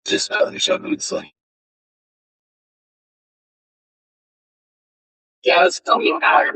Just it's like, yeah, it's coming out.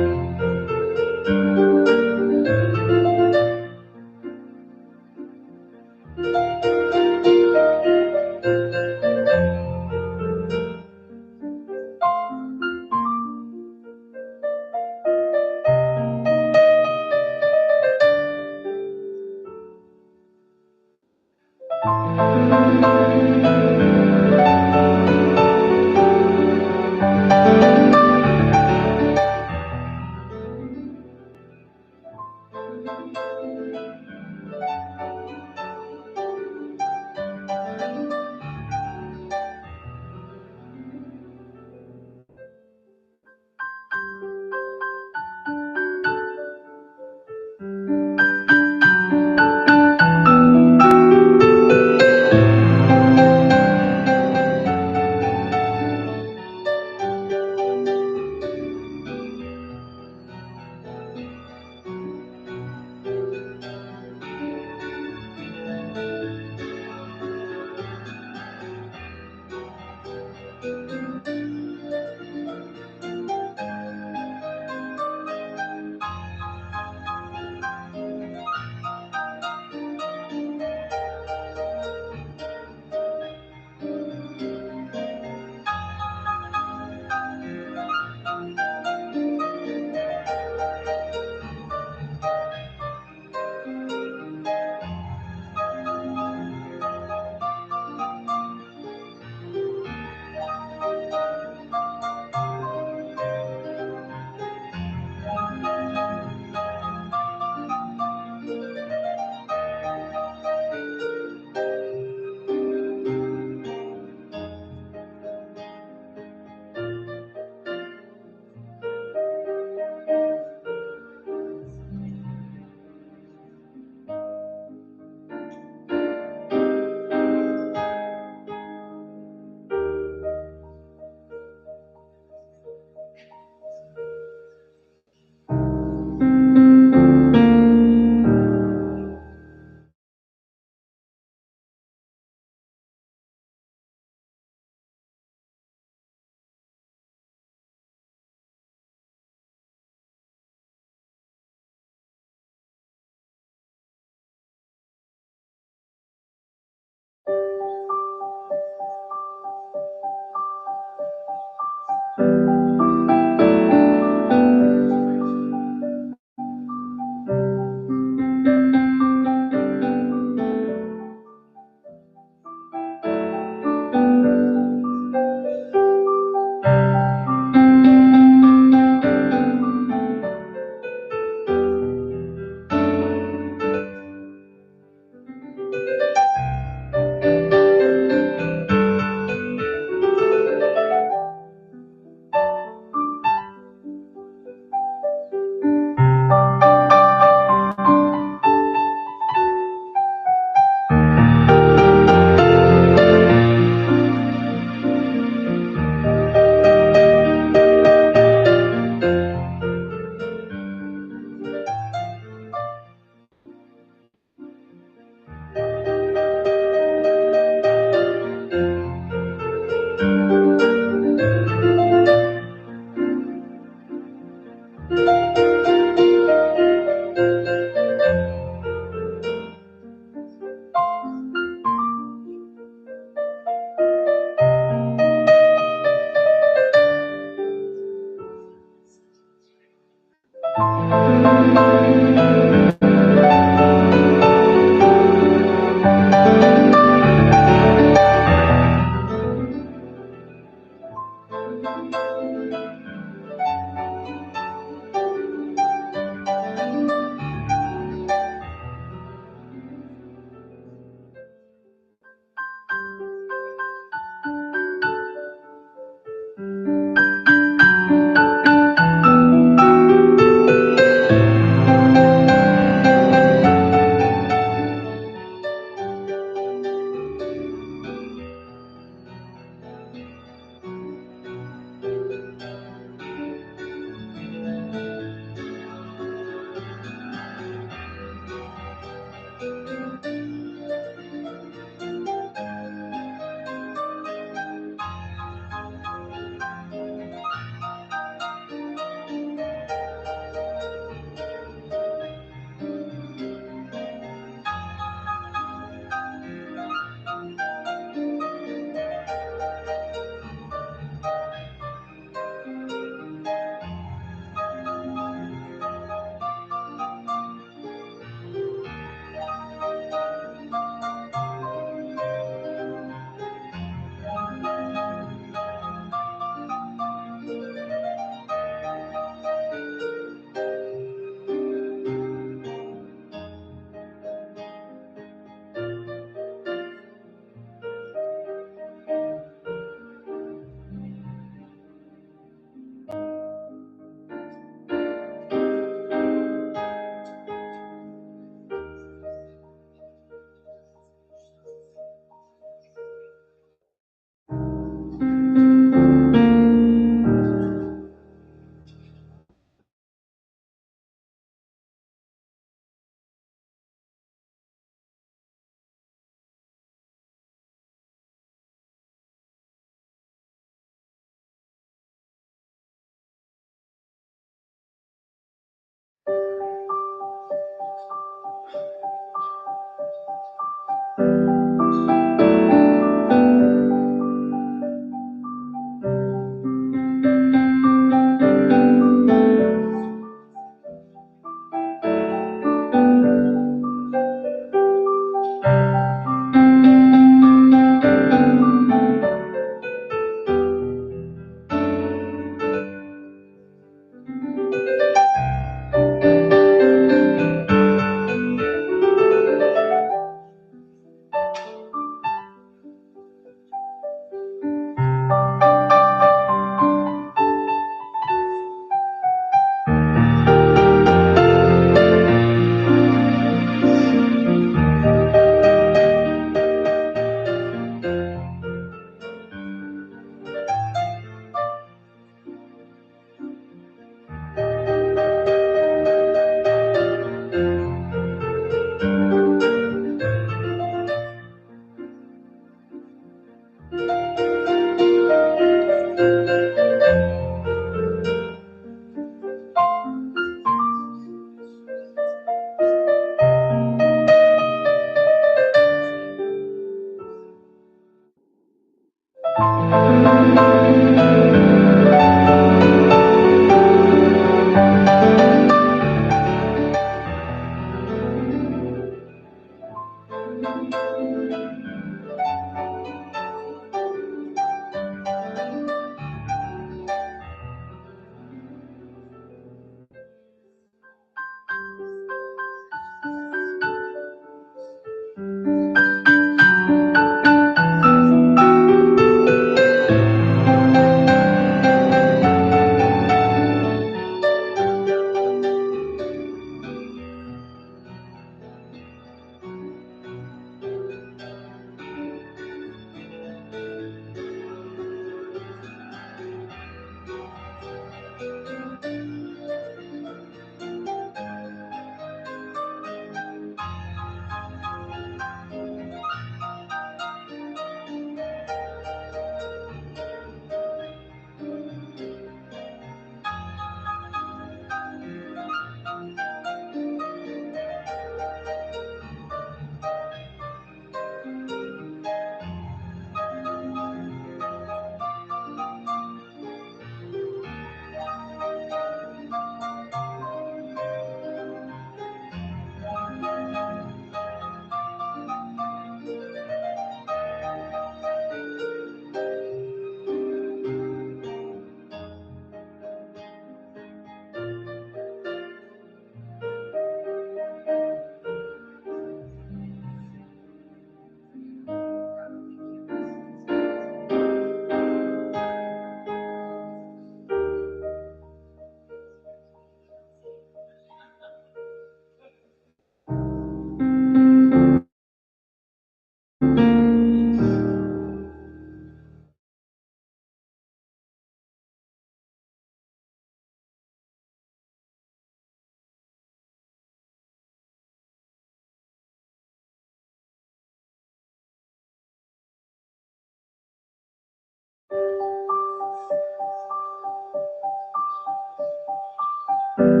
Good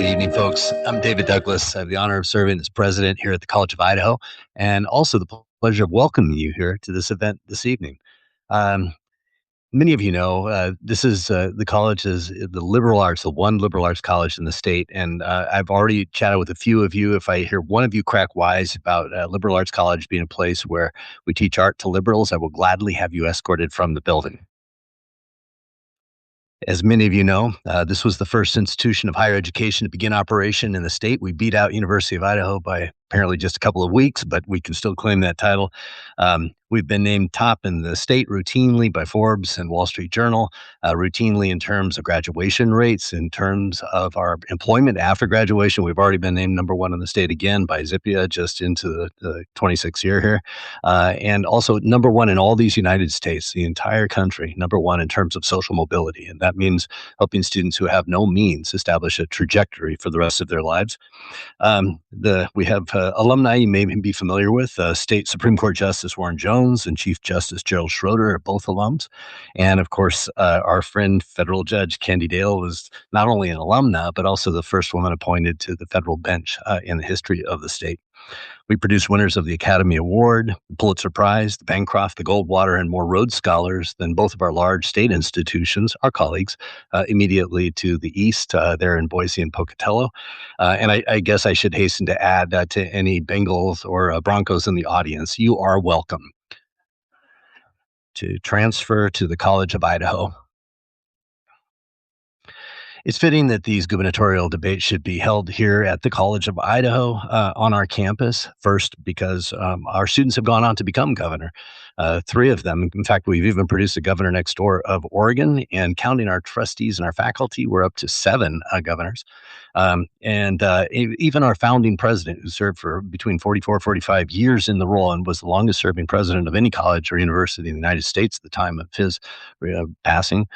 evening, folks. I'm David Douglas. I have the honor of serving as president here at the College of Idaho, and also the pleasure of welcoming you here to this event this evening. Um, Many of you know this is the college is the liberal arts, the one liberal arts college in the state, and I've already chatted with a few of you. If I hear one of you crack wise about liberal arts college being a place where we teach art to liberals, I will gladly have you escorted from the building. As many of you know, this was the first institution of higher education to begin operation in the state. We beat out University of Idaho by apparently just a couple of weeks, but we can still claim that title. We've been named top in the state routinely by Forbes and Wall Street Journal, routinely in terms of graduation rates, in terms of our employment after graduation. We've already been named number one in the state again by Zippia just into the 26th year here. And also number one in all these United States, the entire country, number one in terms of social mobility. And that means helping students who have no means establish a trajectory for the rest of their lives. We have alumni you may be familiar with. State Supreme Court Justice Warren Jones and Chief Justice Gerald Schroeder are both alums. And of course, our friend federal judge Candy Dale was not only an alumna, but also the first woman appointed to the federal bench in the history of the state. We produce winners of the Academy Award, the Pulitzer Prize, the Bancroft, the Goldwater, and more Rhodes Scholars than both of our large state institutions, our colleagues, immediately to the east, there in Boise and Pocatello. And I guess I should hasten to add to any Bengals or Broncos in the audience, you are welcome to transfer to the College of Idaho. It's fitting that these gubernatorial debates should be held here at the College of Idaho on our campus. First, because our students have gone on to become governor. Three of them. In fact, we've even produced a governor next door of Oregon, and counting our trustees and our faculty, we're up to seven governors. Even our founding president, who served for between 44 45 years in the role and was the longest serving president of any college or university in the United States at the time of his passing,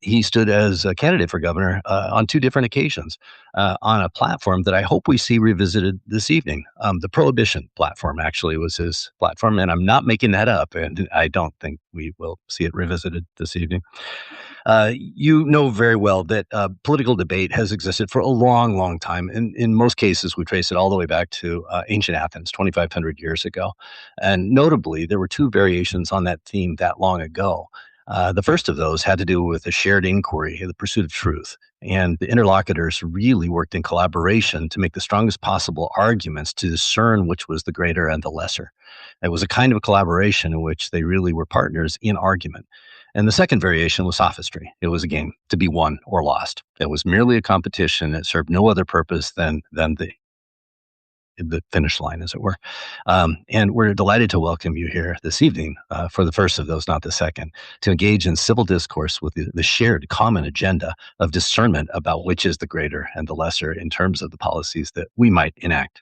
he stood as a candidate for governor on two different occasions on a platform that I hope we see revisited this evening. The prohibition platform actually was his platform, and I'm not making that up, and I don't think we will see it revisited this evening. You know very well that political debate has existed for a long, long time. In most cases, we trace it all the way back to ancient Athens, 2,500 years ago. And notably, there were two variations on that theme that long ago. The first of those had to do with a shared inquiry, the pursuit of truth. And the interlocutors really worked in collaboration to make the strongest possible arguments to discern which was the greater and the lesser. It was a kind of collaboration in which they really were partners in argument. And the second variation was sophistry. It was a game to be won or lost. It was merely a competition. It served no other purpose than the finish line, as it were. And we're delighted to welcome you here this evening for the first of those, not the second, to engage in civil discourse with the shared common agenda of discernment about which is the greater and the lesser in terms of the policies that we might enact.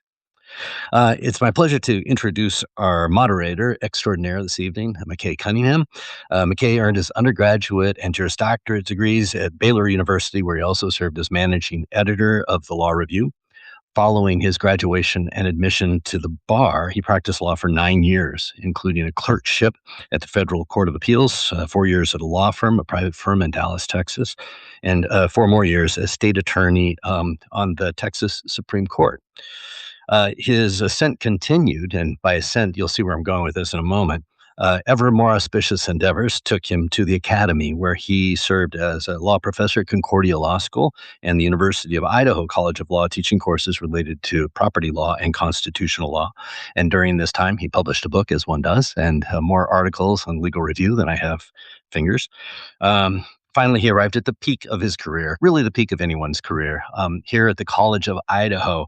It's my pleasure to introduce our moderator extraordinaire this evening, McKay Cunningham. McKay earned his undergraduate and Juris Doctorate degrees at Baylor University, where he also served as managing editor of the Law Review. Following his graduation and admission to the bar, he practiced law for 9 years, including a clerkship at the Federal Court of Appeals, 4 years at a law firm, a private firm in Dallas, Texas, and 4 more years as state attorney on the Texas Supreme Court. His ascent continued, and by ascent, you'll see where I'm going with this in a moment. Ever more auspicious endeavors took him to the academy, where he served as a law professor at Concordia Law School and the University of Idaho College of Law, teaching courses related to property law and constitutional law. And during this time, he published a book, as one does, and more articles on legal review than I have fingers. Finally, he arrived at the peak of his career, really the peak of anyone's career, here at the College of Idaho,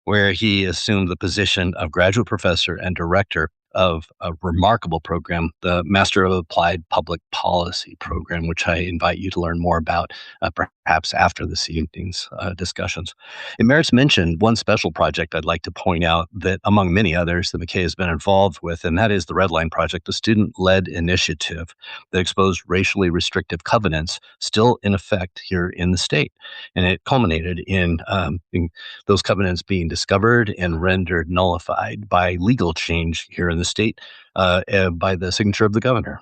where he assumed the position of graduate professor and director of a remarkable program, the Master of Applied Public Policy program, which I invite you to learn more about perhaps after this evening's discussions. It merits mention one special project I'd like to point out that, among many others, that McKay has been involved with, and that is the Red Line Project, a student-led initiative that exposed racially restrictive covenants still in effect here in the state. And it culminated in those covenants being discovered and rendered nullified by legal change here in the state by the signature of the governor.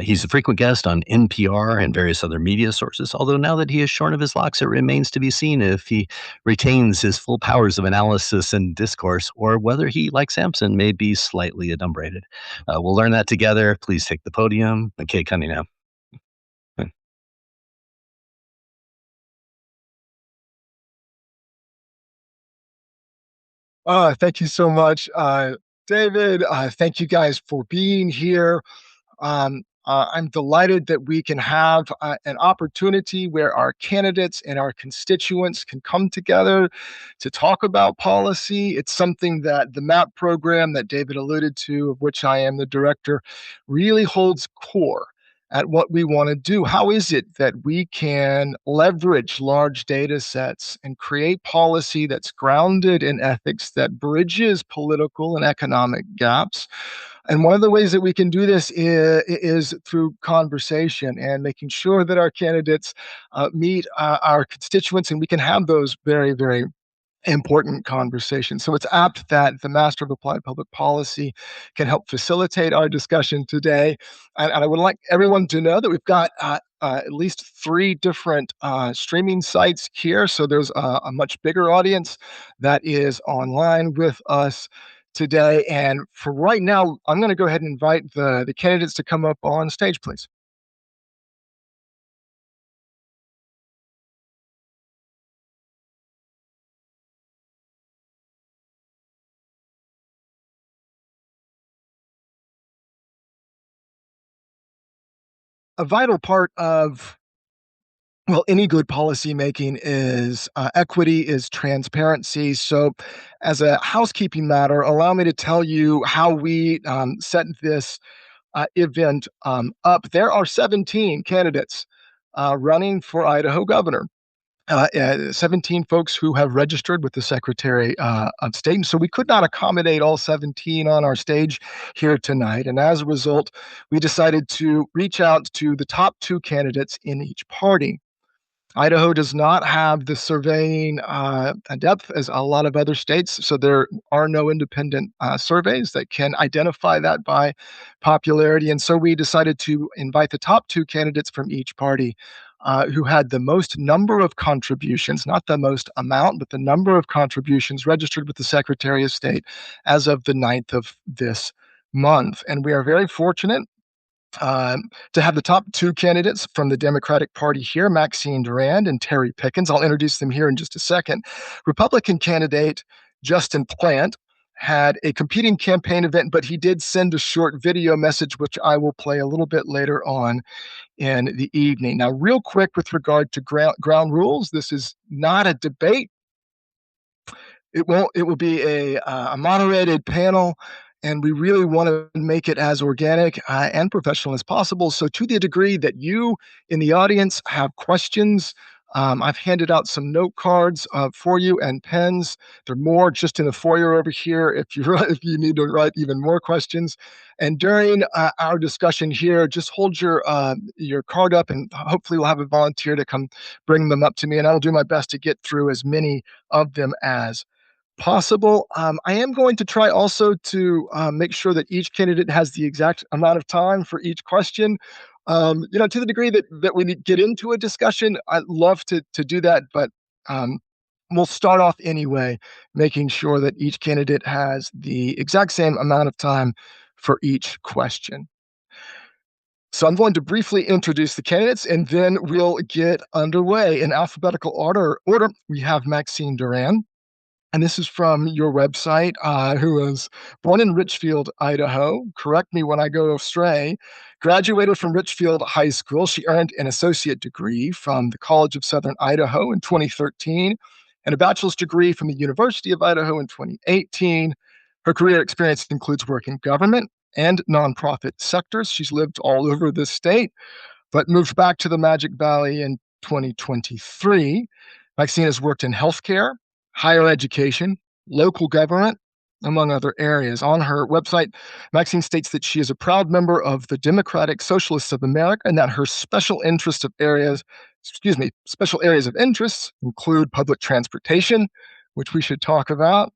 He's a frequent guest on NPR and various other media sources, although now that he is shorn of his locks, it remains to be seen if he retains his full powers of analysis and discourse, or whether he, like Samson, may be slightly adumbrated. We'll learn that together. Please take the podium. McKay Cunningham. Thank you so much, David. Thank you guys for being here. I'm delighted that we can have an opportunity where our candidates and our constituents can come together to talk about policy. It's something that the MAP program that David alluded to, of which I am the director, really holds core at what we want to do. How is it that we can leverage large data sets and create policy that's grounded in ethics that bridges political and economic gaps? And one of the ways that we can do this is through conversation and making sure that our candidates meet our constituents, and we can have those very, very important conversations. So it's apt that the Master of Applied Public Policy can help facilitate our discussion today. And I would like everyone to know that we've got at least three different streaming sites here. So there's a much bigger audience that is online with us today. And for right now, I'm going to go ahead and invite the candidates to come up on stage, please. A vital part of any good policy making is equity, is transparency. So, as a housekeeping matter, allow me to tell you how we set this event up. There are 17 candidates running for Idaho governor. 17 folks who have registered with the Secretary of State. And so we could not accommodate all 17 on our stage here tonight. And as a result, we decided to reach out to the top two candidates in each party. Idaho does not have the surveying depth as a lot of other states, so there are no independent surveys that can identify that by popularity. And so we decided to invite the top two candidates from each party who had the most number of contributions, not the most amount, but the number of contributions registered with the Secretary of State as of the 9th of this month. And we are very fortunate to have the top two candidates from the Democratic Party here, Maxine Durand and Terry Pickens. I'll introduce them here in just a second. Republican candidate Justin Plant had a competing campaign event, but he did send a short video message, which I will play a little bit later on in the evening. Now, real quick with regard to ground rules, this is not a debate. It will be a moderated panel, and we really want to make it as organic and professional as possible. So to the degree that you in the audience have questions, I've handed out some note cards for you and pens. There are more just in the foyer over here if you if you need to write even more questions. And during our discussion here, just hold your card up, and hopefully we'll have a volunteer to come bring them up to me, and I'll do my best to get through as many of them as possible. I am going to try also to make sure that each candidate has the exact amount of time for each question. To the degree that we get into a discussion, I'd love to do that, but we'll start off anyway, making sure that each candidate has the exact same amount of time for each question. So I'm going to briefly introduce the candidates, and then we'll get underway. In alphabetical order, we have Maxine Durand. And this is from your website, who was born in Richfield, Idaho. Correct me when I go astray. Graduated from Richfield High School. She earned an associate degree from the College of Southern Idaho in 2013 and a bachelor's degree from the University of Idaho in 2018. Her career experience includes work in government and nonprofit sectors. She's lived all over the state, but moved back to the Magic Valley in 2023. Maxine has worked in healthcare, higher education, local government, among other areas. On her website, Maxine states that she is a proud member of the Democratic Socialists of America and that her special areas of interest include public transportation, which we should talk about,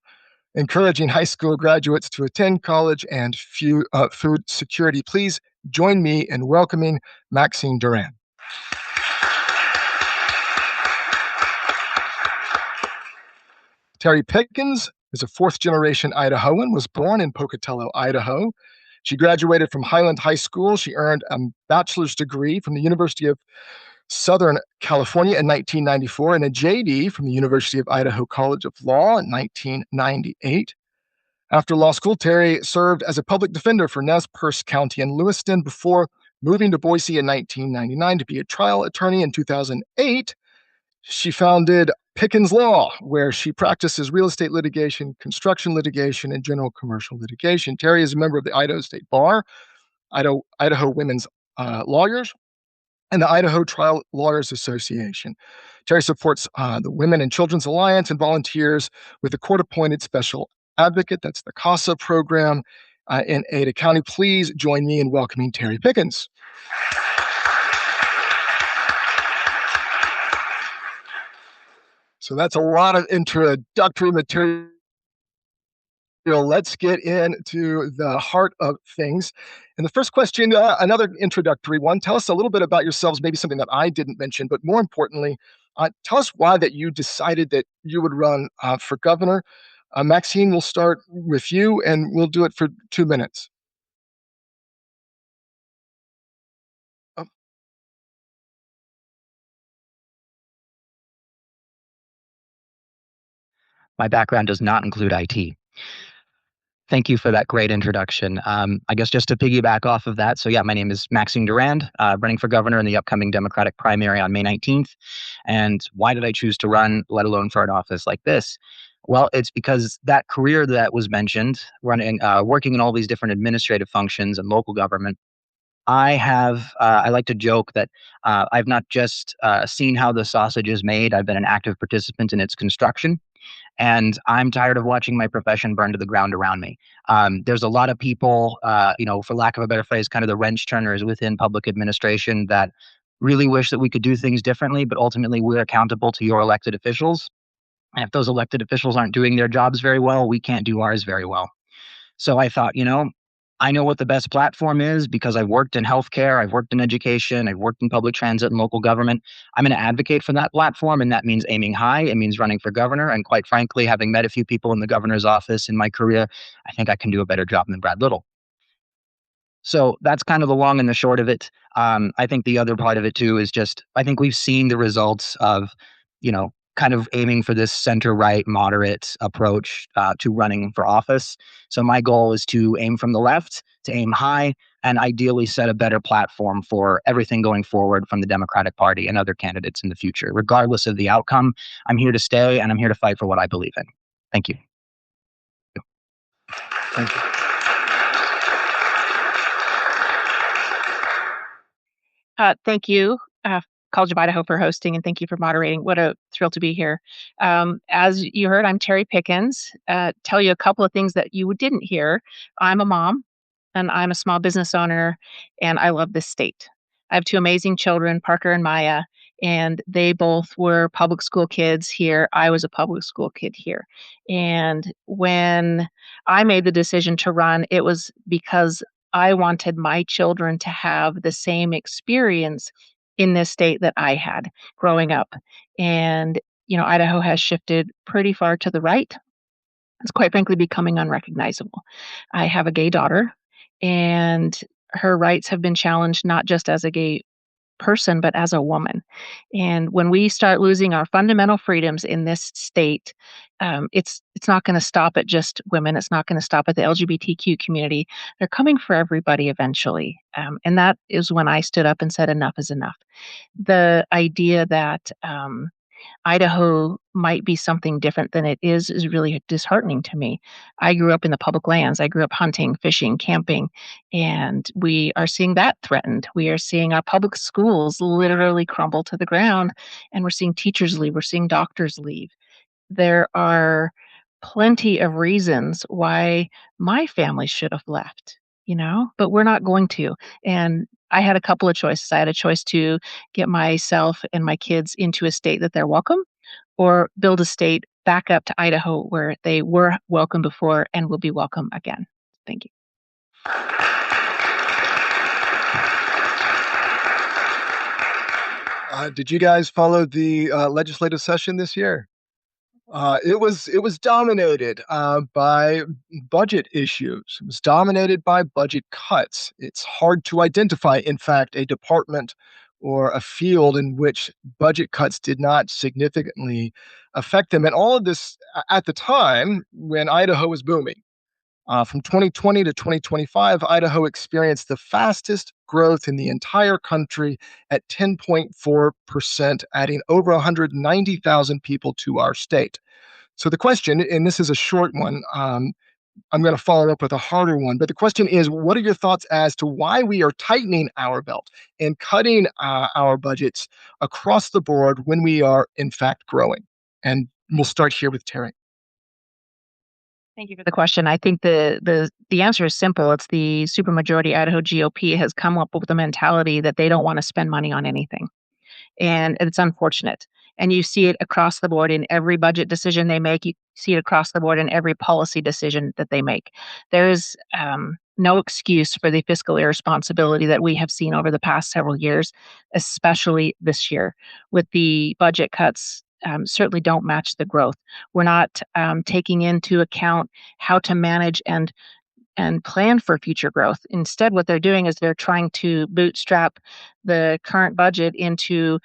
encouraging high school graduates to attend college, and food security. Please join me in welcoming Maxine Durand. Terry Pickens is a fourth-generation Idahoan, was born in Pocatello, Idaho. She graduated from Highland High School. She earned a bachelor's degree from the University of Southern California in 1994 and a JD from the University of Idaho College of Law in 1998. After law school, Terry served as a public defender for Nez Perce County and Lewiston before Moving to Boise in 1999 to be a trial attorney in 2008, she founded Pickens Law, where she practices real estate litigation, construction litigation, and general commercial litigation. Terry is a member of the Idaho State Bar, Idaho Women's Lawyers, and the Idaho Trial Lawyers Association. Terry supports the Women and Children's Alliance and volunteers with the court-appointed special advocate. That's the CASA program in Ada County. Please join me in welcoming Terry Pickens. So that's a lot of introductory material. Let's get into the heart of things. And the first question, another introductory one. Tell us a little bit about yourselves, maybe something that I didn't mention, but more importantly, tell us why that you decided that you would run for governor. Maxine, we'll start with you, and we'll do it for 2 minutes. Oh, My background does not include IT. Thank you for that great introduction. I guess just to piggyback off of that, so yeah, my name is Maxine Durand, running for governor in the upcoming Democratic primary on May 19th. And why did I choose to run, let alone for an office like this? Well, it's because that career that was mentioned, working in all these different administrative functions and local government, I like to joke that I've not just seen how the sausage is made, I've been an active participant in its construction. And I'm tired of watching my profession burn to the ground around me. There's a lot of people, for lack of a better phrase, kind of the wrench turners within public administration that really wish that we could do things differently, but ultimately we're accountable to your elected officials. And if those elected officials aren't doing their jobs very well, we can't do ours very well. So I thought, I know what the best platform is because I've worked in healthcare, I've worked in education, I've worked in public transit and local government. I'm going to advocate for that platform, and that means aiming high. It means running for governor. And quite frankly, having met a few people in the governor's office in my career, I think I can do a better job than Brad Little. So that's kind of the long and the short of it. I think the other part of it too is I think we've seen the results of, kind of aiming for this center-right moderate approach to running for office. So my goal is to aim from the left, to aim high, and ideally set a better platform for everything going forward from the Democratic Party and other candidates in the future. Regardless of the outcome, I'm here to stay and I'm here to fight for what I believe in. Thank you. thank you. Thank you, College of Idaho, for hosting, and thank you for moderating. What a thrill to be here. As you heard, I'm Terry Pickens. Tell you a couple of things that you didn't hear. I'm a mom, and I'm a small business owner, and I love this state. I have two amazing children, Parker and Maya, and they both were public school kids here. I was a public school kid here. And when I made the decision to run, it was because I wanted my children to have the same experience in this state that I had growing up. And, Idaho has shifted pretty far to the right. It's quite frankly becoming unrecognizable. I have a gay daughter, and her rights have been challenged not just as a gay person, but as a woman. And when we start losing our fundamental freedoms in this state, it's not going to stop at just women. It's not going to stop at the LGBTQ community. They're coming for everybody eventually. And that is when I stood up and said, enough is enough. The idea that Idaho might be something different than it is really disheartening to me. I grew up in the public lands. I grew up hunting, fishing, camping, and we are seeing that threatened. We are seeing our public schools literally crumble to the ground, and we're seeing teachers leave. We're seeing doctors leave. There are plenty of reasons why my family should have left, but we're not going to. And I had a couple of choices. I had a choice to get myself and my kids into a state that they're welcome, or build a state back up to Idaho where they were welcome before and will be welcome again. Thank you. Did you guys follow the legislative session this year? It was dominated by budget issues. It was dominated by budget cuts. It's hard to identify, in fact, a department or a field in which budget cuts did not significantly affect them. And all of this at the time when Idaho was booming. From 2020 to 2025, Idaho experienced the fastest growth in the entire country at 10.4%, adding over 190,000 people to our state. So the question, and this is a short one, I'm going to follow up with a harder one. But the question is, what are your thoughts as to why we are tightening our belt and cutting our budgets across the board when we are, in fact, growing? And we'll start here with Terry. Thank you for the question. I think the answer is simple. It's the supermajority Idaho GOP has come up with the mentality that they don't want to spend money on anything. And it's unfortunate. And you see it across the board in every budget decision they make. You see it across the board in every policy decision that they make. There's no excuse for the fiscal irresponsibility that we have seen over the past several years, especially this year, with the budget cuts. Certainly don't match the growth. We're not taking into account how to manage and plan for future growth. Instead, what they're doing is they're trying to bootstrap the current budget into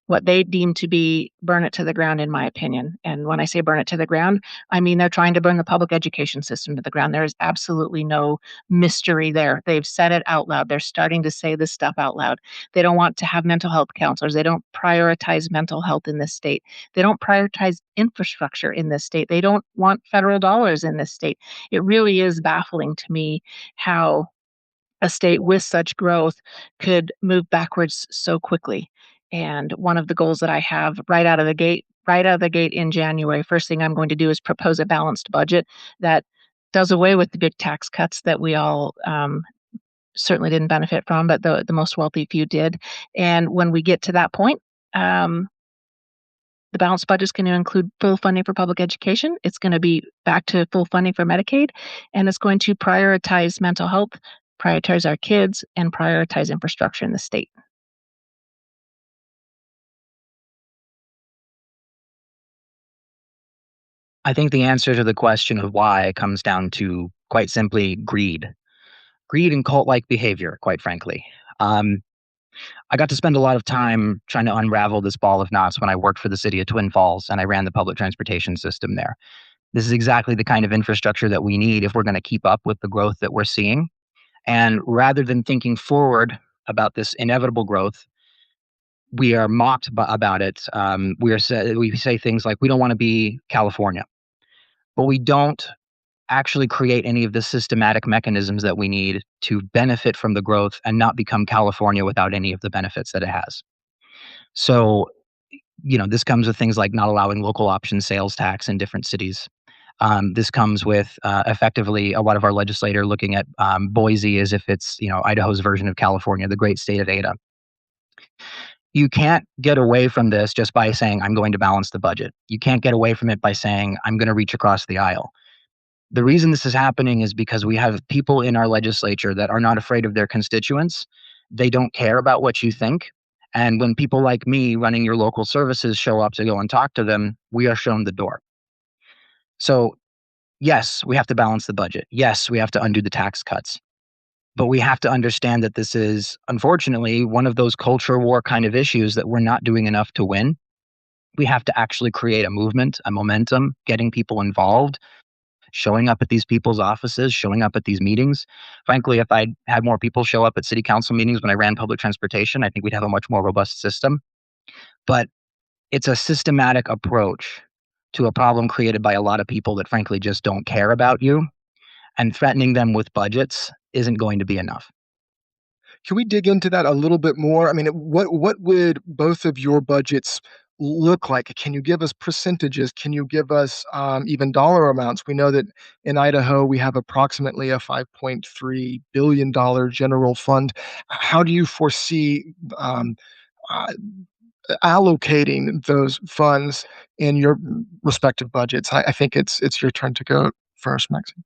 what they deem to be burn it to the ground, in my opinion. And when I say burn it to the ground, I mean they're trying to burn the public education system to the ground. There is absolutely no mystery there. They've said it out loud. They're starting to say this stuff out loud. They don't want to have mental health counselors. They don't prioritize mental health in this state. They don't prioritize infrastructure in this state. They don't want federal dollars in this state. It really is baffling to me how a state with such growth could move backwards so quickly. And one of the goals that I have right out of the gate in January, first thing I'm going to do is propose a balanced budget that does away with the big tax cuts that we all certainly didn't benefit from, but the most wealthy few did. And when we get to that point, the balanced budget is going to include full funding for public education. It's going to be back to full funding for Medicaid, and it's going to prioritize mental health, prioritize our kids, and prioritize infrastructure in the state. I think the answer to the question of why comes down to, quite simply, greed. Greed and cult-like behavior, quite frankly. I got to spend a lot of time trying to unravel this ball of knots when I worked for the city of Twin Falls and I ran the public transportation system there. This is exactly the kind of infrastructure that we need if we're going to keep up with the growth that we're seeing. And rather than thinking forward about this inevitable growth, we are mocked about it. We say things like, we don't want to be California, but we don't actually create any of the systematic mechanisms that we need to benefit from the growth and not become California without any of the benefits that it has. So, this comes with things like not allowing local option sales tax in different cities. This comes with effectively a lot of our legislator looking at Boise as if it's Idaho's version of California, the great state of Ada. You can't get away from this just by saying, I'm going to balance the budget. You can't get away from it by saying, I'm going to reach across the aisle. The reason this is happening is because we have people in our legislature that are not afraid of their constituents. They don't care about what you think. And when people like me running your local services show up to go and talk to them, we are shown the door. So, yes, we have to balance the budget. Yes, we have to undo the tax cuts. But we have to understand that this is, unfortunately, one of those culture war kind of issues that we're not doing enough to win. We have to actually create a movement, a momentum, getting people involved, showing up at these people's offices, showing up at these meetings. Frankly, if I had more people show up at city council meetings when I ran public transportation, I think we'd have a much more robust system. But it's a systematic approach to a problem created by a lot of people that frankly just don't care about you. And threatening them with budgets isn't going to be enough. Can we dig into that a little bit more? I mean, what would both of your budgets look like? Can you give us percentages? Can you give us even dollar amounts? We know that in Idaho, we have approximately a $5.3 billion general fund. How do you foresee uh, allocating those funds in your respective budgets? I think it's your turn to go first, Maxine.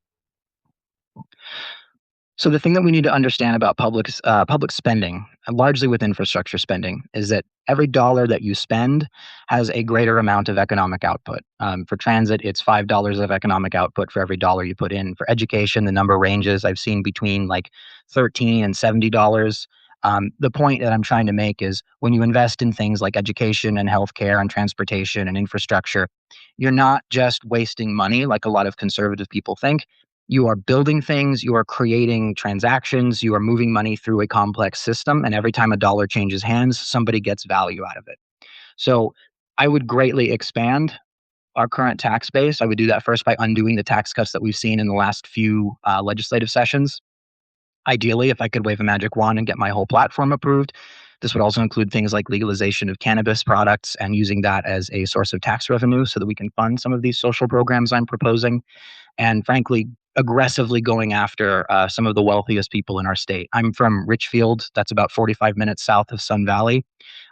So the thing that we need to understand about public spending, largely with infrastructure spending, is that every dollar that you spend has a greater amount of economic output. For transit, it's $5 of economic output for every dollar you put in. For education, the number ranges. I've seen between like $13 and $70. The point that I'm trying to make is when you invest in things like education and healthcare and transportation and infrastructure, you're not just wasting money like a lot of conservative people think. You are building things, you are creating transactions, you are moving money through a complex system, and every time a dollar changes hands, somebody gets value out of it. So I would greatly expand our current tax base. I would do that first by undoing the tax cuts that we've seen in the last few legislative sessions. Ideally, if I could wave a magic wand and get my whole platform approved, this would also include things like legalization of cannabis products and using that as a source of tax revenue so that we can fund some of these social programs I'm proposing. And frankly, aggressively going after some of the wealthiest people in our state. I'm from Richfield. That's about 45 minutes south of Sun Valley.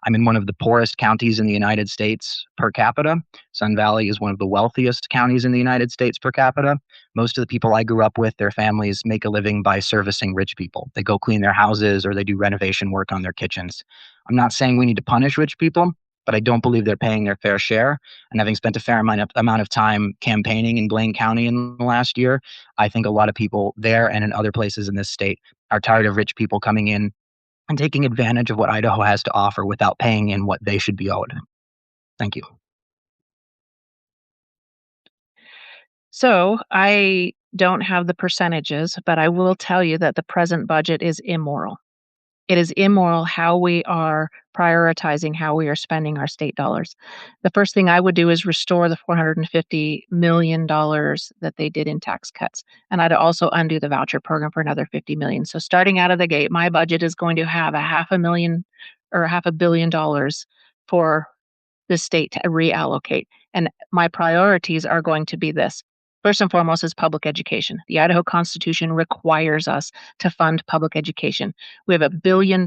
I'm in one of the poorest counties in the United States per capita. Sun Valley is one of the wealthiest counties in the United States per capita. Most of the people I grew up with, their families make a living by servicing rich people. They go clean their houses or they do renovation work on their kitchens. I'm not saying we need to punish rich people, but I don't believe they're paying their fair share. And having spent a fair amount of time campaigning in Blaine County in the last year, I think a lot of people there and in other places in this state are tired of rich people coming in and taking advantage of what Idaho has to offer without paying in what they should be owed. Thank you. So I don't have the percentages, but I will tell you that the present budget is immoral. It is immoral how we are prioritizing how we are spending our state dollars. The first thing I would do is restore the $450 million that they did in tax cuts. And I'd also undo the voucher program for another 50 million. So starting out of the gate, my budget is going to have a half a million or $500 million for the state to reallocate. And my priorities are going to be this. First and foremost is public education. The Idaho Constitution requires us to fund public education. We have $1 billion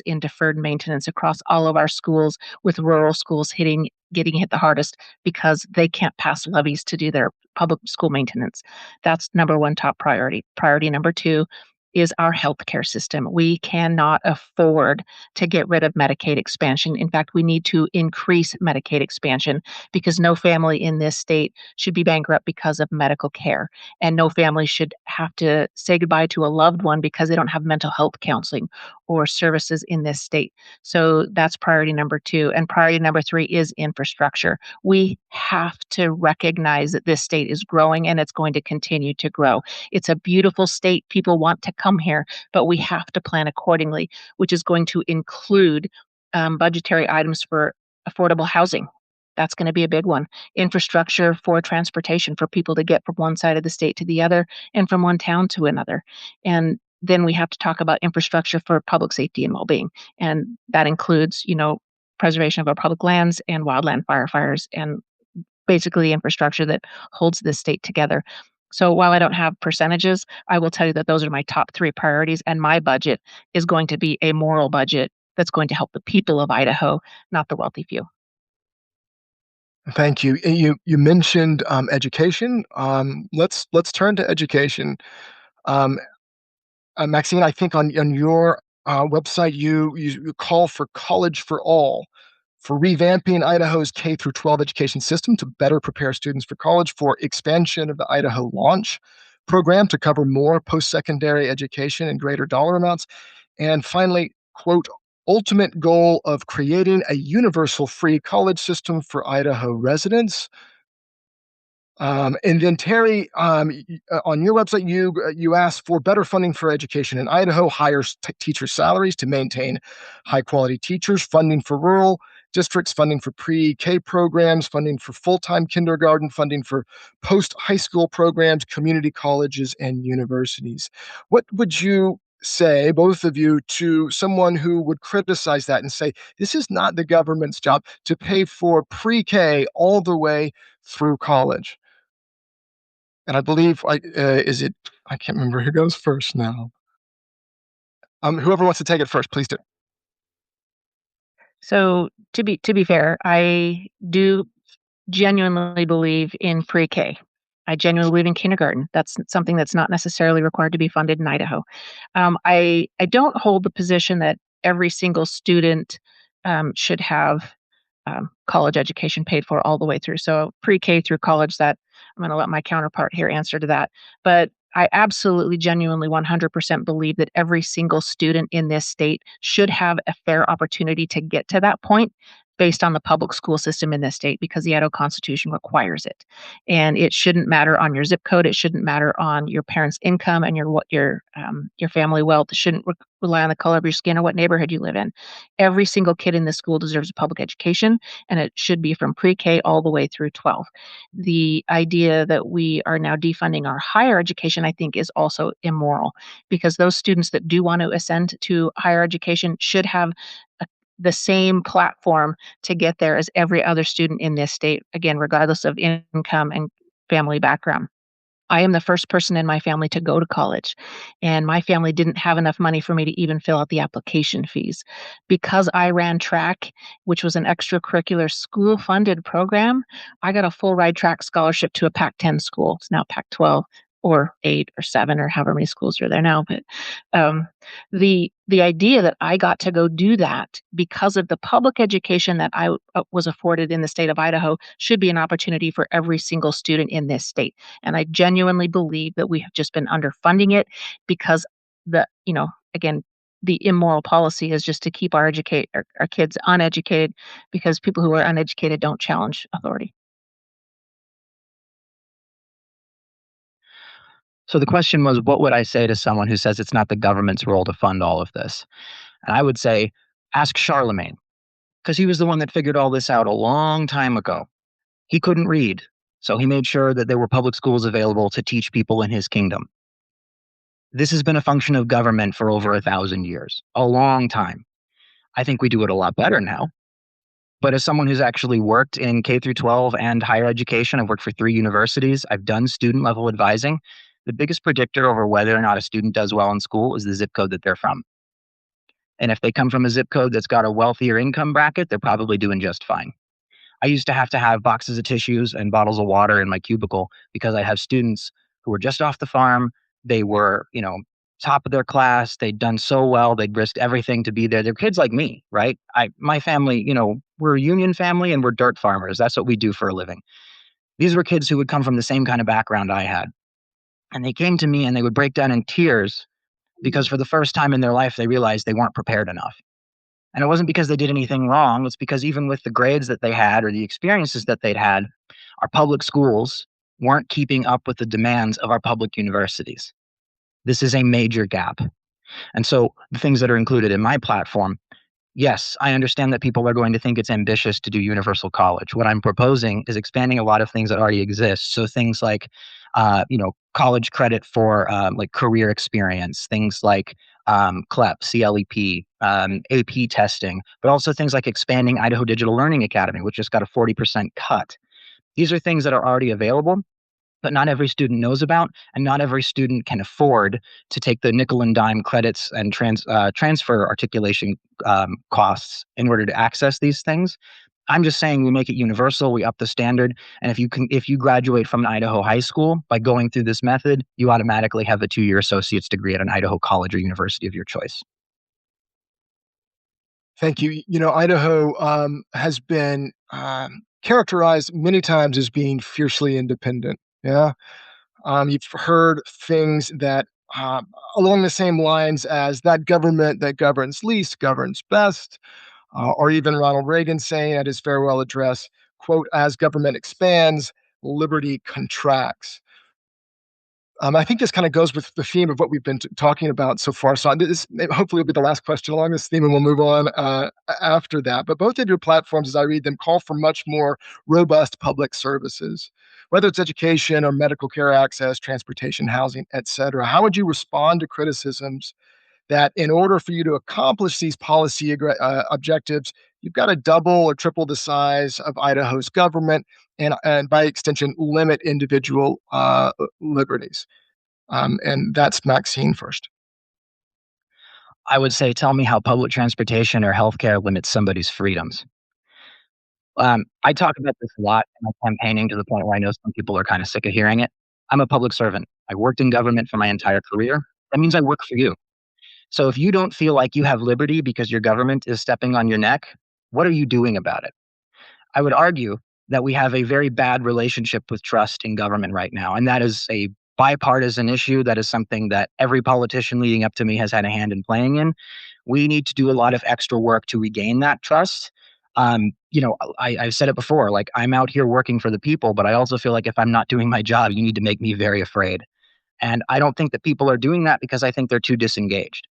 in deferred maintenance across all of our schools, with rural schools getting hit the hardest because they can't pass levies to do their public school maintenance. That's number one top priority. Priority number two is our healthcare system. We cannot afford to get rid of Medicaid expansion. In fact, we need to increase Medicaid expansion because no family in this state should be bankrupt because of medical care. And no family should have to say goodbye to a loved one because they don't have mental health counseling or services in this state. So that's priority number two. And priority number three is infrastructure. We have to recognize that this state is growing and it's going to continue to grow. It's a beautiful state. People want to come here, but we have to plan accordingly, which is going to include budgetary items for affordable housing. That's going to be a big one. Infrastructure for transportation for people to get from one side of the state to the other and from one town to another. And then we have to talk about infrastructure for public safety and well-being. And that includes, preservation of our public lands and wildland firefighters and basically infrastructure that holds this state together. So while I don't have percentages, I will tell you that those are my top three priorities, and my budget is going to be a moral budget that's going to help the people of Idaho, not the wealthy few. Thank you. You mentioned education. Let's turn to education. Maxine, I think on your website you call for college for all, for revamping Idaho's K through 12 education system to better prepare students for college, for expansion of the Idaho Launch program to cover more post-secondary education and greater dollar amounts, and finally, quote, ultimate goal of creating a universal free college system for Idaho residents. And then Terry, on your website, you asked for better funding for education in Idaho, higher teacher salaries to maintain high-quality teachers, funding for rural districts, funding for pre-K programs, funding for full-time kindergarten, funding for post-high school programs, community colleges, and universities. What would you say, both of you, to someone who would criticize that and say, this is not the government's job to pay for pre-K all the way through college? And I believe, I can't remember who goes first now. Whoever wants to take it first, please do. So to be fair, I do genuinely believe in pre-K. I genuinely believe in kindergarten. That's something that's not necessarily required to be funded in Idaho. I don't hold the position that every single student should have college education paid for all the way through. So pre-K through college, that I'm going to let my counterpart here answer to that. But I absolutely, genuinely, 100% believe that every single student in this state should have a fair opportunity to get to that point. based on the public school system in this state because the Idaho Constitution requires it. And it shouldn't matter on your zip code. It shouldn't matter on your parents' income and your family wealth. It shouldn't rely on the color of your skin or what neighborhood you live in. Every single kid in this school deserves a public education, and it should be from pre-K all the way through 12. The idea that we are now defunding our higher education, I think, is also immoral because those students that do want to ascend to higher education should have the same platform to get there as every other student in this state, again, regardless of income and family background. I am the first person in my family to go to college, and my family didn't have enough money for me to even fill out the application fees. Because I ran track, which was an extracurricular school-funded program, I got a full ride track scholarship to a Pac-10 school. It's now Pac-12 or 8 or 7 or however many schools are there now, but, um, the idea that I got to go do that because of the public education that I, was afforded in the state of Idaho should be an opportunity for every single student in this state. And I genuinely believe that we have just been underfunding it because again, the immoral policy is just to keep our kids uneducated because people who are uneducated don't challenge authority. So the question was, what would I say to someone who says it's not the government's role to fund all of this? And I would say, ask Charlemagne, because he was the one that figured all this out a long time ago. He couldn't read, so he made sure that there were public schools available to teach people in his kingdom. This has been a function of government for over 1,000 years, a long time. I think we do it a lot better now. But as someone who's actually worked in K through 12 and higher education, I've worked for 3 universities, I've done student level advising. The biggest predictor over whether or not a student does well in school is the zip code that they're from. And if they come from a zip code that's got a wealthier income bracket, they're probably doing just fine. I used to have boxes of tissues and bottles of water in my cubicle because I have students who were just off the farm. They were, top of their class. They'd done so well. They'd risked everything to be there. They're kids like me, right? My family, we're a union family and we're dirt farmers. That's what we do for a living. These were kids who would come from the same kind of background I had. And they came to me and they would break down in tears because for the first time in their life, they realized they weren't prepared enough. And it wasn't because they did anything wrong. It's because even with the grades that they had or the experiences that they'd had, our public schools weren't keeping up with the demands of our public universities. This is a major gap. And so the things that are included in my platform, yes, I understand that people are going to think it's ambitious to do universal college. What I'm proposing is expanding a lot of things that already exist. So things like, college credit for like career experience, things like CLEP, AP testing, but also things like expanding Idaho Digital Learning Academy, which just got a 40% cut. These are things that are already available, but not every student knows about, and not every student can afford to take the nickel and dime credits and transfer articulation costs in order to access these things. I'm just saying we make it universal, we up the standard, and if you graduate from an Idaho high school by going through this method, you automatically have a 2-year associate's degree at an Idaho college or university of your choice. Thank you. Idaho has been characterized many times as being fiercely independent. Yeah. You've heard things that along the same lines as that government that governs least governs best, or even Ronald Reagan saying at his farewell address, quote, as government expands, liberty contracts. I think this kind of goes with the theme of what we've been talking about so far. So this hopefully will be the last question along this theme, and we'll move on after that. But both of your platforms, as I read them, call for much more robust public services, whether it's education or medical care access, transportation, housing, et cetera. How would you respond to criticisms that in order for you to accomplish these policy objectives, you've got to double or triple the size of Idaho's government and by extension, limit individual liberties? And that's Maxine first. I would say, tell me how public transportation or healthcare limits somebody's freedoms. I talk about this a lot in my campaigning to the point where I know some people are kind of sick of hearing it. I'm a public servant. I worked in government for my entire career. That means I work for you. So if you don't feel like you have liberty because your government is stepping on your neck, what are you doing about it? I would argue that we have a very bad relationship with trust in government right now. And that is a bipartisan issue. That is something that every politician leading up to me has had a hand in playing in. We need to do a lot of extra work to regain that trust. I've said it before, like I'm out here working for the people, but I also feel like if I'm not doing my job, you need to make me very afraid. And I don't think that people are doing that because I think they're too disengaged.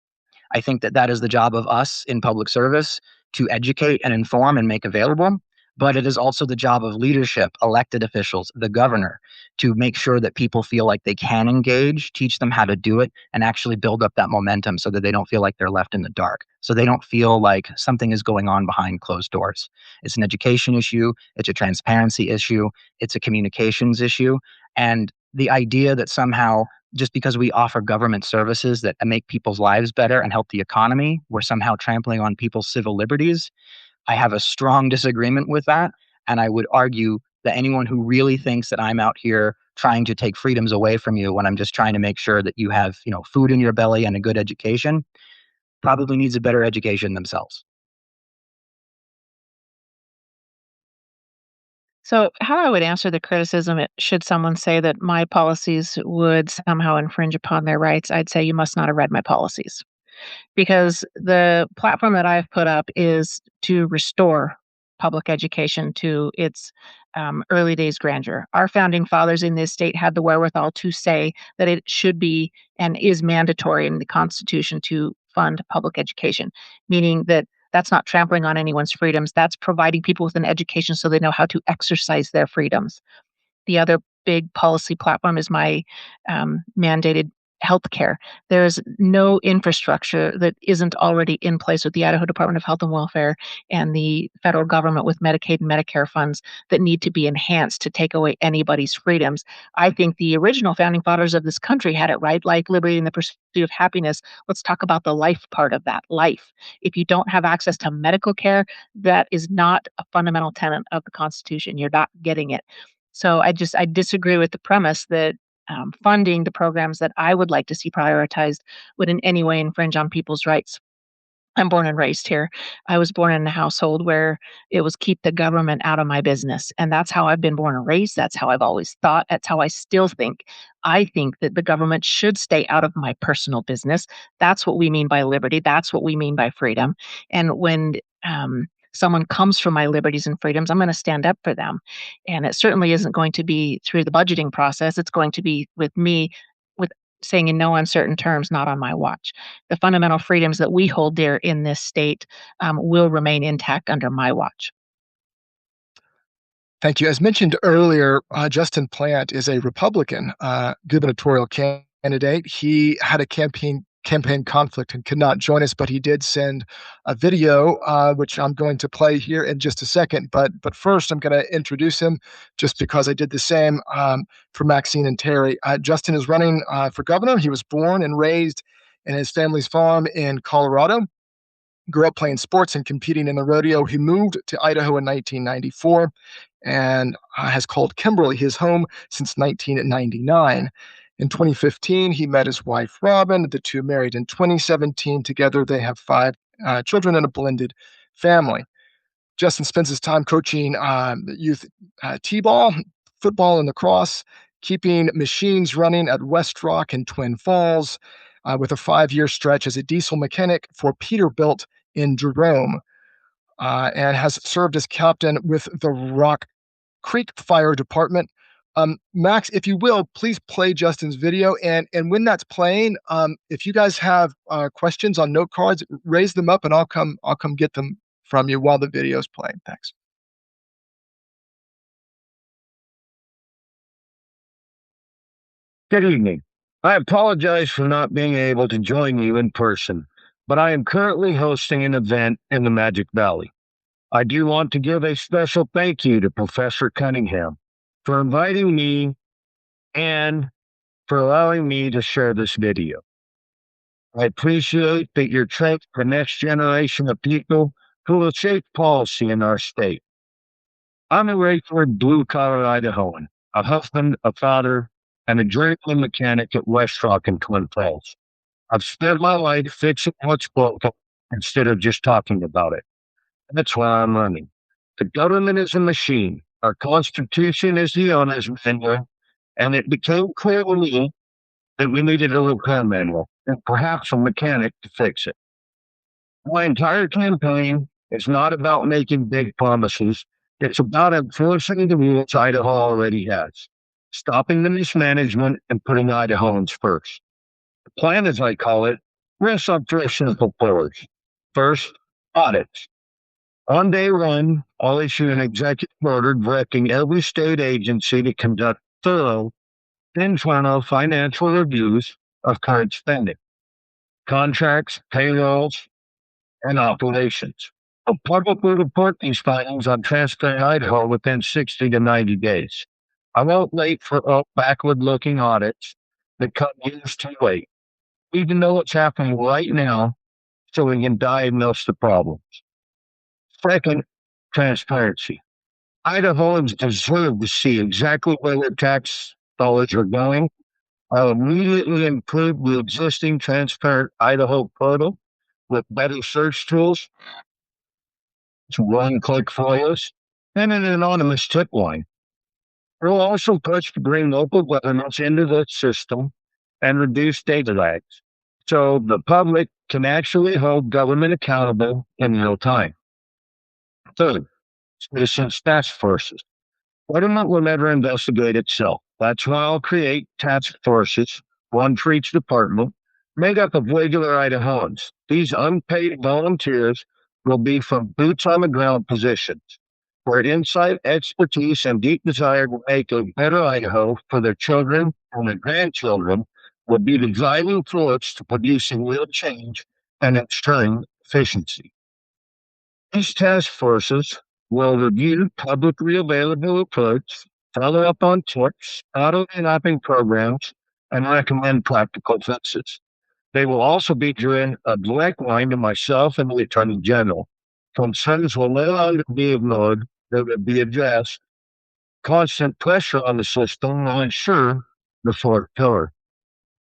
I think that that is the job of us in public service to educate and inform and make available. But it is also the job of leadership, elected officials, the governor, to make sure that people feel like they can engage, teach them how to do it, and actually build up that momentum so that they don't feel like they're left in the dark. So they don't feel like something is going on behind closed doors. It's an education issue, it's a transparency issue, it's a communications issue. And the idea that somehow just because we offer government services that make people's lives better and help the economy, we're somehow trampling on people's civil liberties. I have a strong disagreement with that. And I would argue that anyone who really thinks that I'm out here trying to take freedoms away from you when I'm just trying to make sure that you have, food in your belly and a good education probably needs a better education themselves. So, how I would answer the criticism, should someone say that my policies would somehow infringe upon their rights, I'd say you must not have read my policies. Because the platform that I've put up is to restore public education to its early days grandeur. Our founding fathers in this state had the wherewithal to say that it should be and is mandatory in the Constitution to fund public education, meaning that that's not trampling on anyone's freedoms. That's providing people with an education so they know how to exercise their freedoms. The other big policy platform is my mandated healthcare. There's no infrastructure that isn't already in place with the Idaho Department of Health and Welfare and the federal government with Medicaid and Medicare funds that need to be enhanced to take away anybody's freedoms. I think the original founding fathers of this country had it right, life, liberty, and the pursuit of happiness. Let's talk about the life part of that. Life. If you don't have access to medical care, that is not a fundamental tenet of the Constitution. You're not getting it. So I disagree with the premise that funding the programs that I would like to see prioritized would in any way infringe on people's rights. I'm born and raised here. I was born in a household where it was keep the government out of my business. And that's how I've been born and raised. That's how I've always thought. That's how I still think. I think that the government should stay out of my personal business. That's what we mean by liberty. That's what we mean by freedom. And when someone comes for my liberties and freedoms, I'm going to stand up for them. And it certainly isn't going to be through the budgeting process. It's going to be with me, with saying in no uncertain terms, not on my watch. The fundamental freedoms that we hold dear in this state will remain intact under my watch. Thank you. As mentioned earlier, Justin Plant is a Republican gubernatorial candidate. He had a campaign conflict and could not join us, but he did send a video, which I'm going to play here in just a second. But first, I'm going to introduce him just because I did the same for Maxine and Terry. Justin is running for governor. He was born and raised in his family's farm in Colorado. Grew up playing sports and competing in the rodeo. He moved to Idaho in 1994 and has called Kimberly his home since 1999. In 2015, he met his wife, Robin. The two married in 2017. Together, they have 5 children and a blended family. Justin spends his time coaching youth t-ball, football, and lacrosse, keeping machines running at West Rock and Twin Falls, with a 5-year stretch as a diesel mechanic for Peterbilt in Jerome, and has served as captain with the Rock Creek Fire Department. Max, if you will, please play Justin's video. And when that's playing, if you guys have questions on note cards, raise them up and I'll come get them from you while the video is playing. Thanks. Good evening. I apologize for not being able to join you in person, but I am currently hosting an event in the Magic Valley. I do want to give a special thank you to Professor Cunningham for inviting me and for allowing me to share this video. I appreciate that you're training the next generation of people who will shape policy in our state. I'm a regular blue-collar Idahoan, a husband, a father, and a journeyman mechanic at West Rock and Twin Falls. I've spent my life fixing what's broken instead of just talking about it. That's why I'm running. The government is a machine. Our Constitution is the owner's manual, and it became clear to me that we needed a repair manual and perhaps a mechanic to fix it. My entire campaign It's not about making big promises. It's about enforcing the rules Idaho already has, stopping the mismanagement and putting Idahoans first. The plan, as I call it, rests on three simple pillars. First, audits. On day one, I'll issue an executive order directing every state agency to conduct thorough internal financial reviews of current spending, contracts, payrolls, and operations. I'll publicly report these findings on Transparent Idaho within 60 to 90 days. I won't wait for backward-looking audits that come years too late. We even know what's happening right now so we can diagnose the problems. Second, transparency. Idahoans deserve to see exactly where their tax dollars are going. I'll immediately improve the existing Transparent Idaho portal with better search tools, one-click FOIAs, and an anonymous tip line. We'll also push to bring local governments into the system and reduce data lags so the public can actually hold government accountable in real time. Third, citizens task forces. Government will never investigate itself. That's why I'll create task forces, one for each department, made up of regular Idahoans. These unpaid volunteers will be from boots on the ground positions, where insight, expertise, and deep desire to make a better Idaho for their children and their grandchildren will be the driving force to producing real change and ensuring efficiency. These task forces will review publicly available reports, follow up on tips, auto-mapping programs, and recommend practical fixes. They will also be given a direct line to myself and the Attorney General. Concerns will no longer be ignored, they will be addressed. Constant pressure on the system will ensure the fourth pillar,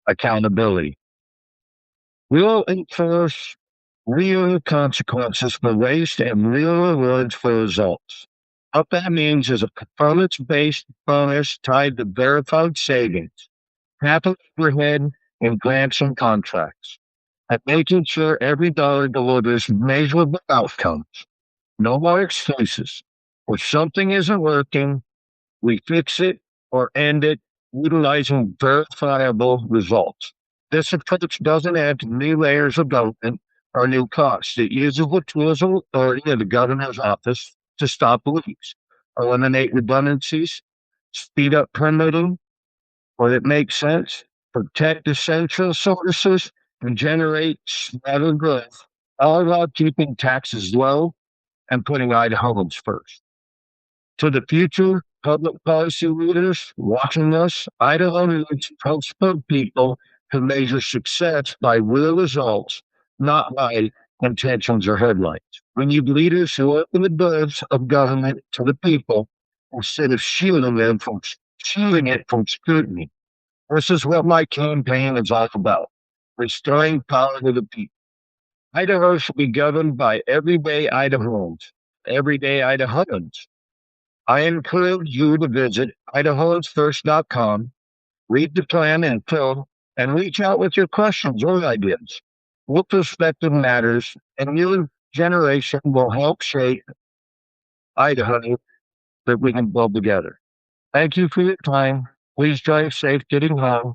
accountability. We will enforce real consequences for waste and real rewards for results. What that means is a performance-based bonus tied to verified savings, capital overhead, and grants and contracts, and making sure every dollar delivers measurable outcomes. No more excuses. If something isn't working, we fix it or end it utilizing verifiable results. This approach doesn't add new layers of government or new costs. It uses the tools of authority of the governor's office to stop leaks, eliminate redundancies, speed up permitting where it makes sense, protect essential services, and generate smarter growth, all while keeping taxes low and putting Idahoans first. To the future public policy leaders watching us, Idaho needs principled people who measure success by real results, not by intentions or headlines. We need leaders who open the doors of government to the people instead of shielding it from scrutiny. This is what my campaign is all about: restoring power to the people. Idaho should be governed by everyday Idahoans. I encourage you to visit idahoansfirst.com, read the plan and fill, and reach out with your questions or ideas. Your perspective matters, and your generation will help shape Idaho that we can build together. Thank you for your time. Please drive safe getting home.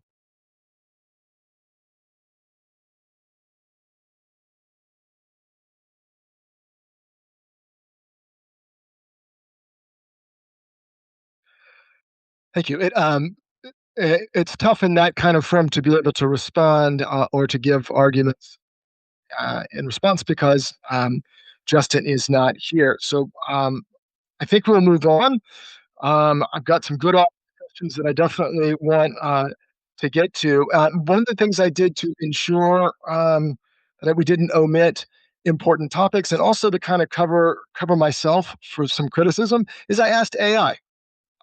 Thank you. It's tough in that kind of form to be able to respond or to give arguments in response because Justin is not here. So I think we'll move on. I've got some good questions that I definitely want to get to. One of the things I did to ensure that we didn't omit important topics and also to kind of cover myself for some criticism is I asked AI.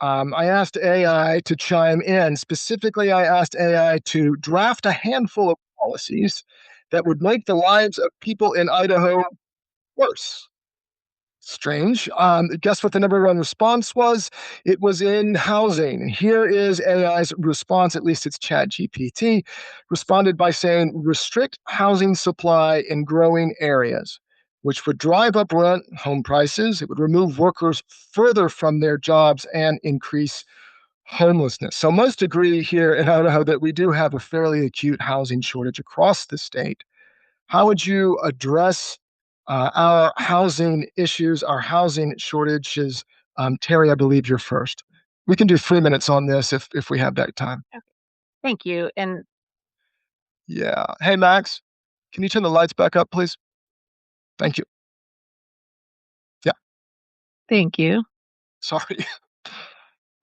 I asked AI to chime in. Specifically, I asked AI to draft a handful of policies that would make the lives of people in Idaho worse. Strange. Guess what the number one response was? It was in housing. Here is AI's response, at least it's ChatGPT, responded by saying, restrict housing supply in growing areas. which would drive up rent, home prices. It would remove workers further from their jobs and increase homelessness. So most agree here in Idaho that we do have a fairly acute housing shortage across the state. How would you address our housing issues, our housing shortages? Terry, I believe you're first. We can do 3 minutes on this if we have that time. Thank you. And Yeah. Hey, Max, can you turn the lights back up, please? Thank you. Yeah. thank you. Sorry.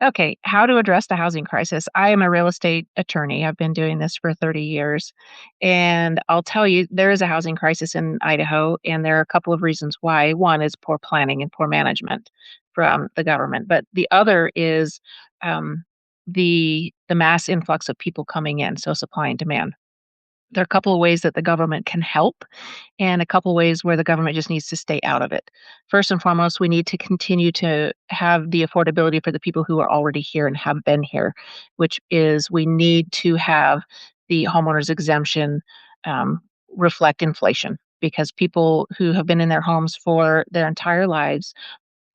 Okay, how to address the housing crisis. I am a real estate attorney. I've been doing this for 30 years. And I'll tell you, there is a housing crisis in Idaho, and there are a couple of reasons why. One is poor planning and poor management from the government, but the other is the mass influx of people coming in, so supply and demand. There are a couple of ways that the government can help and a couple ways where the government just needs to stay out of it. First and foremost, we need to continue to have the affordability for the people who are already here and have been here, which is we need to have the homeowners exemption reflect inflation because people who have been in their homes for their entire lives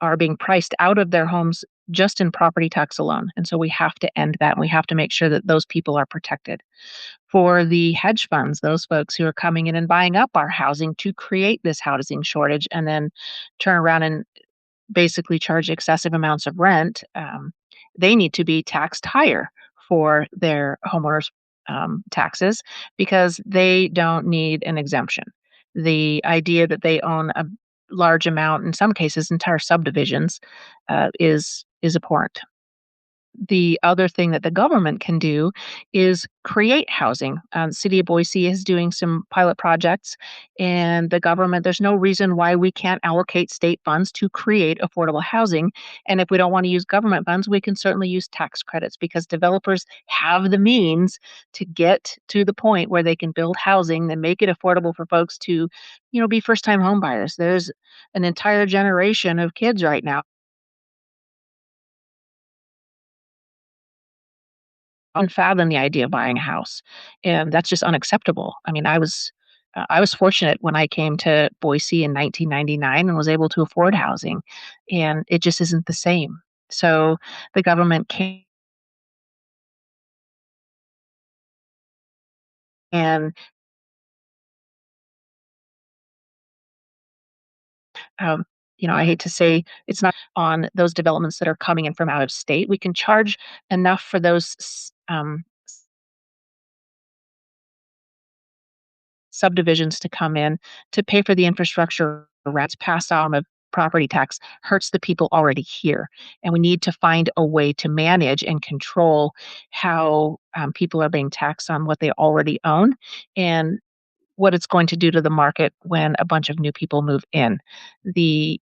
are being priced out of their homes just in property tax alone. And so we have to end that and we have to make sure that those people are protected. For the hedge funds, those folks who are coming in and buying up our housing to create this housing shortage and then turn around and basically charge excessive amounts of rent, they need to be taxed higher for their homeowners' taxes because they don't need an exemption. The idea that they own a large amount, in some cases, entire subdivisions, is abhorrent. The other thing that the government can do is create housing. The city of Boise is doing some pilot projects, and the government, there's no reason why we can't allocate state funds to create affordable housing. And if we don't want to use government funds, we can certainly use tax credits because developers have the means to get to the point where they can build housing and make it affordable for folks to, be first-time home buyers. There's an entire generation of kids right now unfathom the idea of buying a house, and that's just unacceptable. I mean, I was fortunate when I came to Boise in 1999 and was able to afford housing, and it just isn't the same. So the government can, um, I hate to say it's not on those developments that are coming in from out of state. We can charge enough for those subdivisions to come in to pay for the infrastructure rats passed on of property tax hurts the people already here. And we need to find a way to manage and control how people are being taxed on what they already own and what it's going to do to the market when a bunch of new people move in. The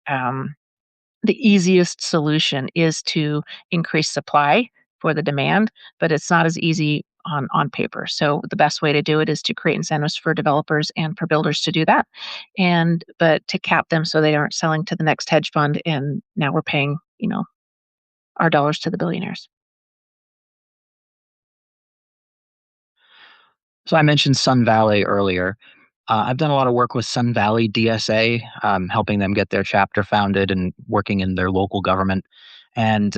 easiest solution is to increase supply for the demand, but it's not as easy on paper. So the best way to do it is to create incentives for developers and for builders to do that, and but to cap them so they aren't selling to the next hedge fund, and now we're paying our dollars to the billionaires. So I mentioned Sun Valley earlier. I've done a lot of work with Sun Valley DSA, helping them get their chapter founded and working in their local government. And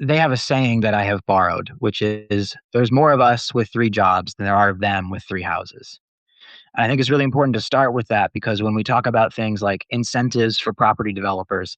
they have a saying that I have borrowed, which is there's more of us with 3 jobs than there are of them with 3 houses. And I think it's really important to start with that because when we talk about things like incentives for property developers,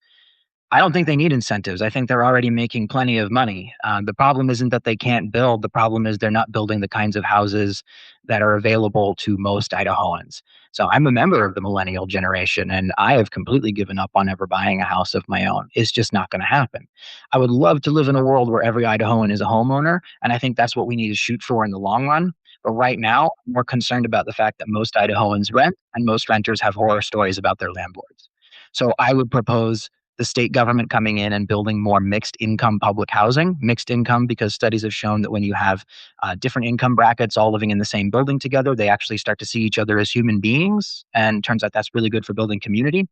I don't think they need incentives. I think they're already making plenty of money. The problem isn't that they can't build. The problem is they're not building the kinds of houses that are available to most Idahoans. So I'm a member of the millennial generation, and I have completely given up on ever buying a house of my own. It's just not going to happen. I would love to live in a world where every Idahoan is a homeowner, and I think that's what we need to shoot for in the long run. But right now, I'm more concerned about the fact that most Idahoans rent, and most renters have horror stories about their landlords. So I would propose the state government coming in and building more mixed income public housing. Mixed income because studies have shown that when you have different income brackets all living in the same building together, they actually start to see each other as human beings. And turns out that's really good for building community.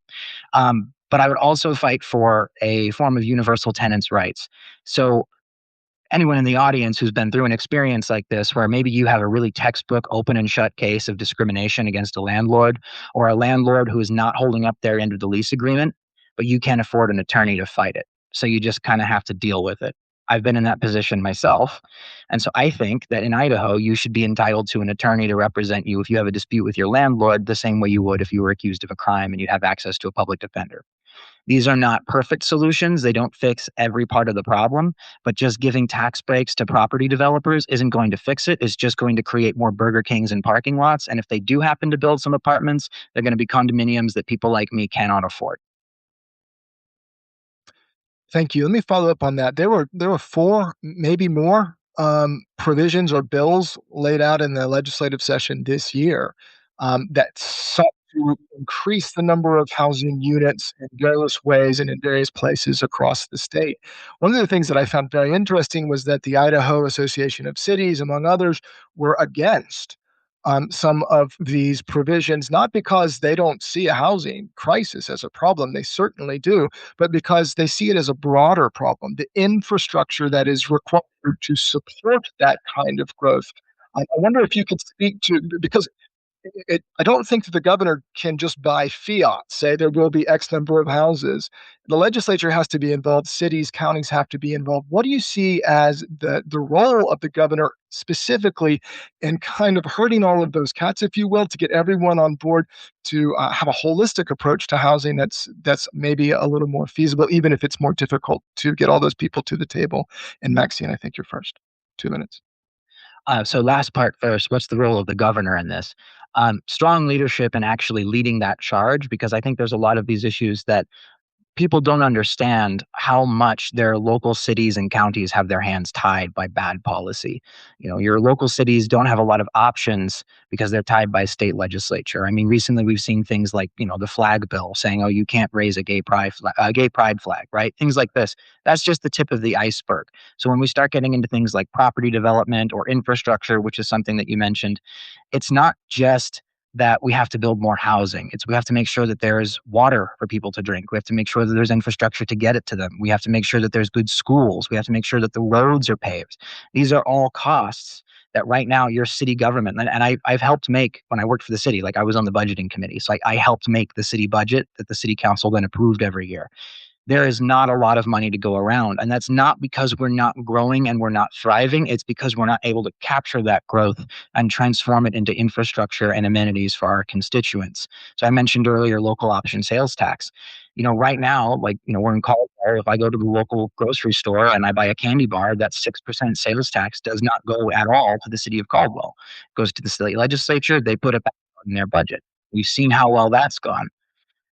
But I would also fight for a form of universal tenants' rights. So anyone in the audience who's been through an experience like this, where maybe you have a really textbook open and shut case of discrimination against a landlord, or a landlord who is not holding up their end of the lease agreement, but you can't afford an attorney to fight it. So you just kind of have to deal with it. I've been in that position myself. And so I think that in Idaho, you should be entitled to an attorney to represent you if you have a dispute with your landlord, the same way you would if you were accused of a crime and you have access to a public defender. These are not perfect solutions. They don't fix every part of the problem, but just giving tax breaks to property developers isn't going to fix it. It's just going to create more Burger Kings and parking lots. And if they do happen to build some apartments, they're going to be condominiums that people like me cannot afford. Thank you. Let me follow up on that. There were four, maybe more, provisions or bills laid out in the legislative session this year, that sought to increase the number of housing units in various ways and in various places across the state. One of the things that I found very interesting was that the Idaho Association of Cities, among others, were against some of these provisions, not because they don't see a housing crisis as a problem, they certainly do, but because they see it as a broader problem. The infrastructure that is required to support that kind of growth. I wonder if you could speak to, because I don't think that the governor can just by fiat say there will be X number of houses. The legislature has to be involved, cities, counties have to be involved. What do you see as the role of the governor specifically in kind of herding all of those cats, if you will, to get everyone on board to have a holistic approach to housing that's maybe a little more feasible, even if it's more difficult to get all those people to the table? And Maxine, I think you're first. 2 minutes. So last part first, what's the role of the governor in this? Strong leadership and actually leading that charge, because I think there's a lot of these issues that people don't understand how much their local cities and counties have their hands tied by bad policy. Your local cities don't have a lot of options because they're tied by state legislature. I mean, recently we've seen things like, the flag bill saying, oh, you can't raise a gay pride flag, right? Things like this. That's just the tip of the iceberg. So when we start getting into things like property development or infrastructure, which is something that you mentioned, it's not just that we have to build more housing. We have to make sure that there is water for people to drink. We have to make sure that there's infrastructure to get it to them. We have to make sure that there's good schools. We have to make sure that the roads are paved. These are all costs that right now your city government, and I've helped make when I worked for the city, like I was on the budgeting committee. So I helped make the city budget that the city council then approved every year. There is not a lot of money to go around. And that's not because we're not growing and we're not thriving. It's because we're not able to capture that growth and transform it into infrastructure and amenities for our constituents. So I mentioned earlier local option sales tax. Right now, we're in Colorado. If I go to the local grocery store and I buy a candy bar, that 6% sales tax does not go at all to the city of Caldwell. It goes to the state legislature. They put it back in their budget. We've seen how well that's gone.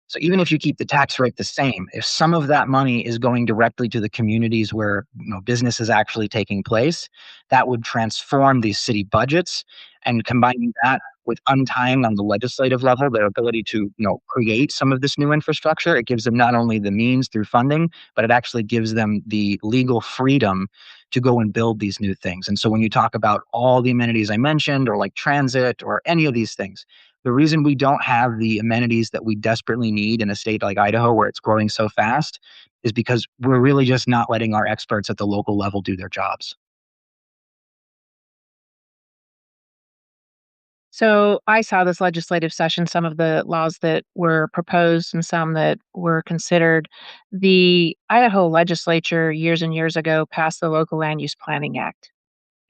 So even if you keep the tax rate the same, if some of that money is going directly to the communities where business is actually taking place, that would transform these city budgets. And combining that with untying on the legislative level, their ability to create some of this new infrastructure, it gives them not only the means through funding, but it actually gives them the legal freedom to go and build these new things. And so when you talk about all the amenities I mentioned, or like transit or any of these things, the reason we don't have the amenities that we desperately need in a state like Idaho, where it's growing so fast, is because we're really just not letting our experts at the local level do their jobs. So I saw this legislative session, some of the laws that were proposed and some that were considered. The Idaho legislature years and years ago passed the Local Land Use Planning Act.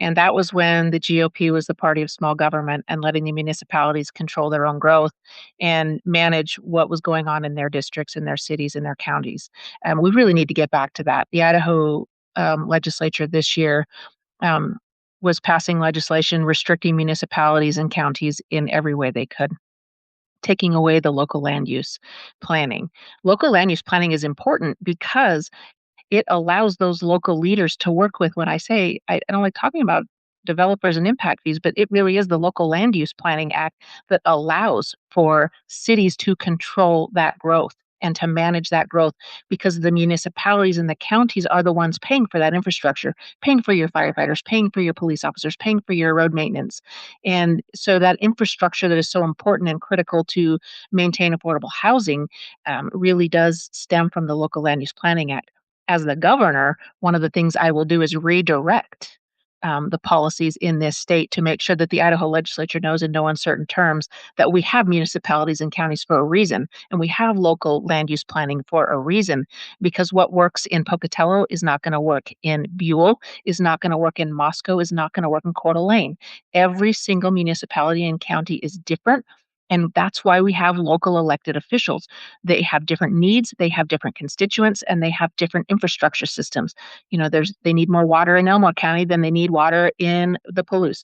And that was when the GOP was the party of small government and letting the municipalities control their own growth and manage what was going on in their districts, in their cities, in their counties. And we really need to get back to that. The Idaho legislature this year um, was passing legislation restricting municipalities and counties in every way they could, taking away the local land use planning. Local land use planning is important because it allows those local leaders to work with. When I say I don't like talking about developers and impact fees, but it really is the Local Land Use Planning Act that allows for cities to control that growth and to manage that growth, because the municipalities and the counties are the ones paying for that infrastructure, paying for your firefighters, paying for your police officers, paying for your road maintenance. And so that infrastructure that is so important and critical to maintain affordable housing really does stem from the Local Land Use Planning Act. as the governor, one of the things I will do is redirect the policies in this state to make sure that the Idaho legislature knows in no uncertain terms that we have municipalities and counties for a reason, and we have local land use planning for a reason, because what works in Pocatello is not going to work in Buell, is not going to work in Moscow, is not going to work in Coeur d'Alene. Every single municipality and county is different. And that's why we have local elected officials. They have different needs, they have different constituents, and they have different infrastructure systems. They need more water in Elmore County than they need water in the Palouse.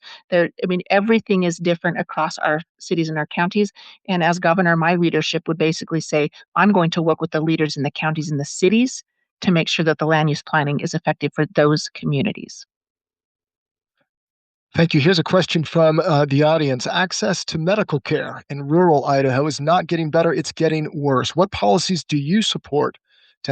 Everything is different across our cities and our counties. And as governor, my leadership would basically say, I'm going to work with the leaders in the counties and the cities to make sure that the land use planning is effective for those communities. Thank you. Here's a question from the audience. Access to medical care in rural Idaho is not getting better, it's getting worse. What policies do you support to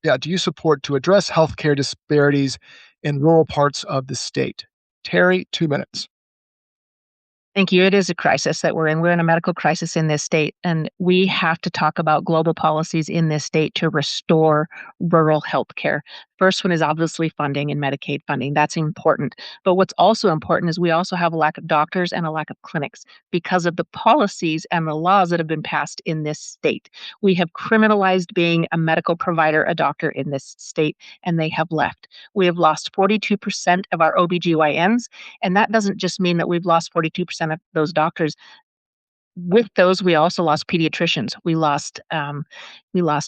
do you support to address healthcare disparities in rural parts of the state? Terry, 2 minutes. Thank you. It is a crisis that we're in. We're in a medical crisis in this state, and we have to talk about global policies in this state to restore rural health care. First one is obviously funding and Medicaid funding. That's important. But what's also important is we also have a lack of doctors and a lack of clinics because of the policies and the laws that have been passed in this state. We have criminalized being a medical provider, a doctor in this state, and they have left. We have lost 42% of our OBGYNs, and that doesn't just mean that we've lost 42% of those doctors. With those, we also lost pediatricians. We lost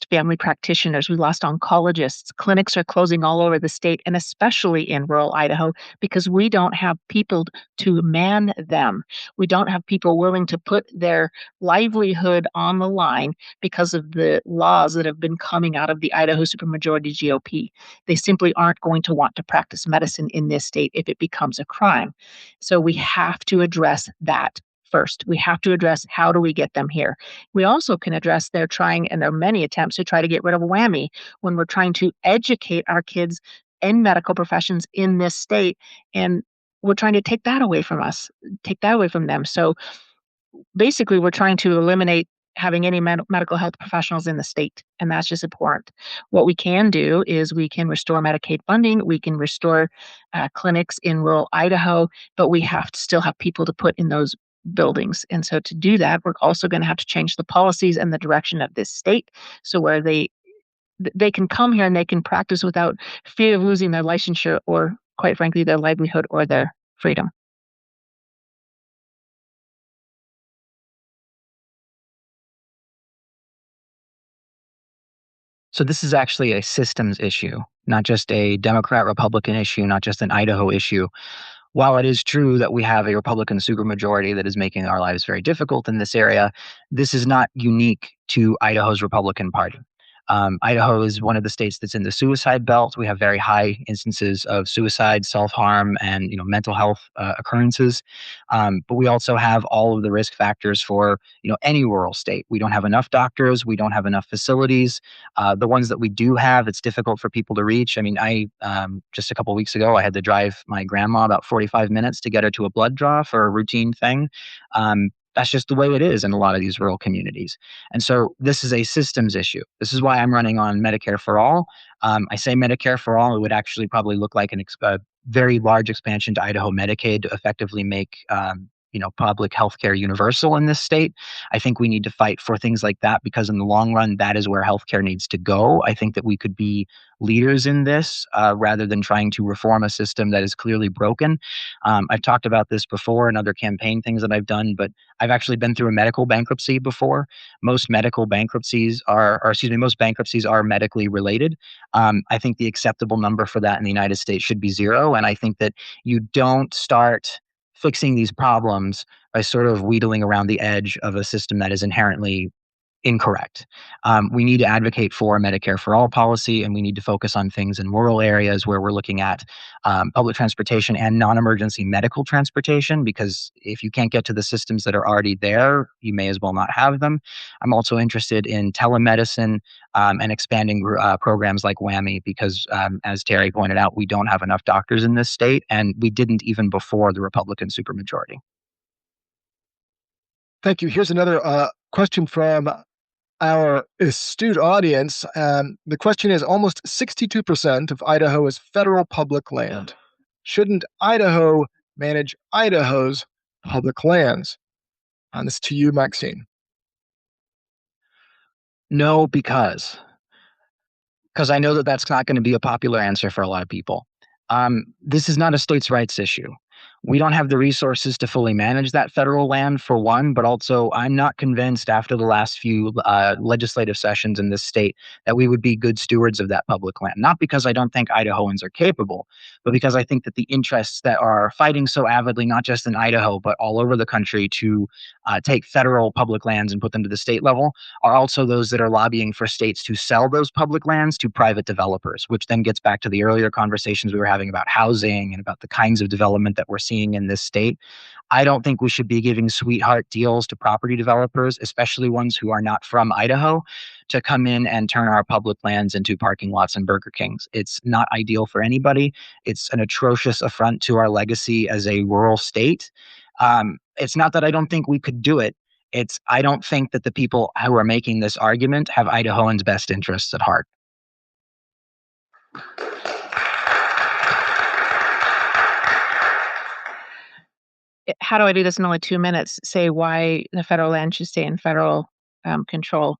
family practitioners. We lost oncologists. Clinics are closing all over the state, and especially in rural Idaho, because we don't have people to man them. We don't have people willing to put their livelihood on the line because of the laws that have been coming out of the Idaho supermajority GOP. They simply aren't going to want to practice medicine in this state if it becomes a crime. So we have to address that first. We have to address how do we get them here. We also can address their trying, and there are many attempts to try to get rid of WWAMI when we're trying to educate our kids in medical professions in this state. And we're trying to take that away from us, take that away from them. So basically, we're trying to eliminate having any medical health professionals in the state, and that's just important. What we can do is we can restore Medicaid funding, we can restore clinics in rural Idaho, but we have to still have people to put in those buildings. And so to do that, we're also going to have to change the policies and the direction of this state, so where they can come here and they can practice without fear of losing their licensure or, quite frankly, their livelihood or their freedom. So this is actually a systems issue, not just a Democrat-Republican issue, not just an Idaho issue. While it is true that we have a Republican supermajority that is making our lives very difficult in this area, this is not unique to Idaho's Republican Party. Idaho is one of the states that's in the suicide belt. We have very high instances of suicide, self-harm, and mental health occurrences. But we also have all of the risk factors for any rural state. We don't have enough doctors. We don't have enough facilities. The ones that we do have, it's difficult for people to reach. I just a couple of weeks ago, I had to drive my grandma about 45 minutes to get her to a blood draw for a routine thing. That's just the way it is in a lot of these rural communities. And so this is a systems issue. This is why I'm running on Medicare for All. I say Medicare for All, it would actually probably look like a very large expansion to Idaho Medicaid to effectively make public healthcare universal in this state. I think we need to fight for things like that because in the long run, that is where healthcare needs to go. I think that we could be leaders in this rather than trying to reform a system that is clearly broken. I've talked about this before in other campaign things that I've done, but I've actually been through a medical bankruptcy before. Most bankruptcies are medically related. I think the acceptable number for that in the United States should be 0. And I think that you don't start fixing these problems by sort of wheedling around the edge of a system that is inherently incorrect. We need to advocate for a Medicare for All policy, and we need to focus on things in rural areas where we're looking at public transportation and non-emergency medical transportation, because if you can't get to the systems that are already there, you may as well not have them. I'm also interested in telemedicine and expanding programs like WWAMI because, as Terry pointed out, we don't have enough doctors in this state, and we didn't even before the Republican supermajority. Thank you. Here's another question from our astute audience, the question is almost 62% of Idaho is federal public land. Shouldn't Idaho manage Idaho's public lands? And this to you, Maxine. No, because I know that that's not going to be a popular answer for a lot of people. This is not a states' rights issue. We don't have the resources to fully manage that federal land, for one, but also I'm not convinced after the last few legislative sessions in this state that we would be good stewards of that public land. Not because I don't think Idahoans are capable, but because I think that the interests that are fighting so avidly, not just in Idaho, but all over the country to take federal public lands and put them to the state level are also those that are lobbying for states to sell those public lands to private developers, which then gets back to the earlier conversations we were having about housing and about the kinds of development that we're seeing in this state. I don't think we should be giving sweetheart deals to property developers, especially ones who are not from Idaho, to come in and turn our public lands into parking lots and Burger Kings. It's not ideal for anybody. It's an atrocious affront to our legacy as a rural state. It's not that I don't think we could do it. I don't think that the people who are making this argument have Idahoans' best interests at heart. How do I do this in only 2 minutes? Say why the federal land should stay in federal control.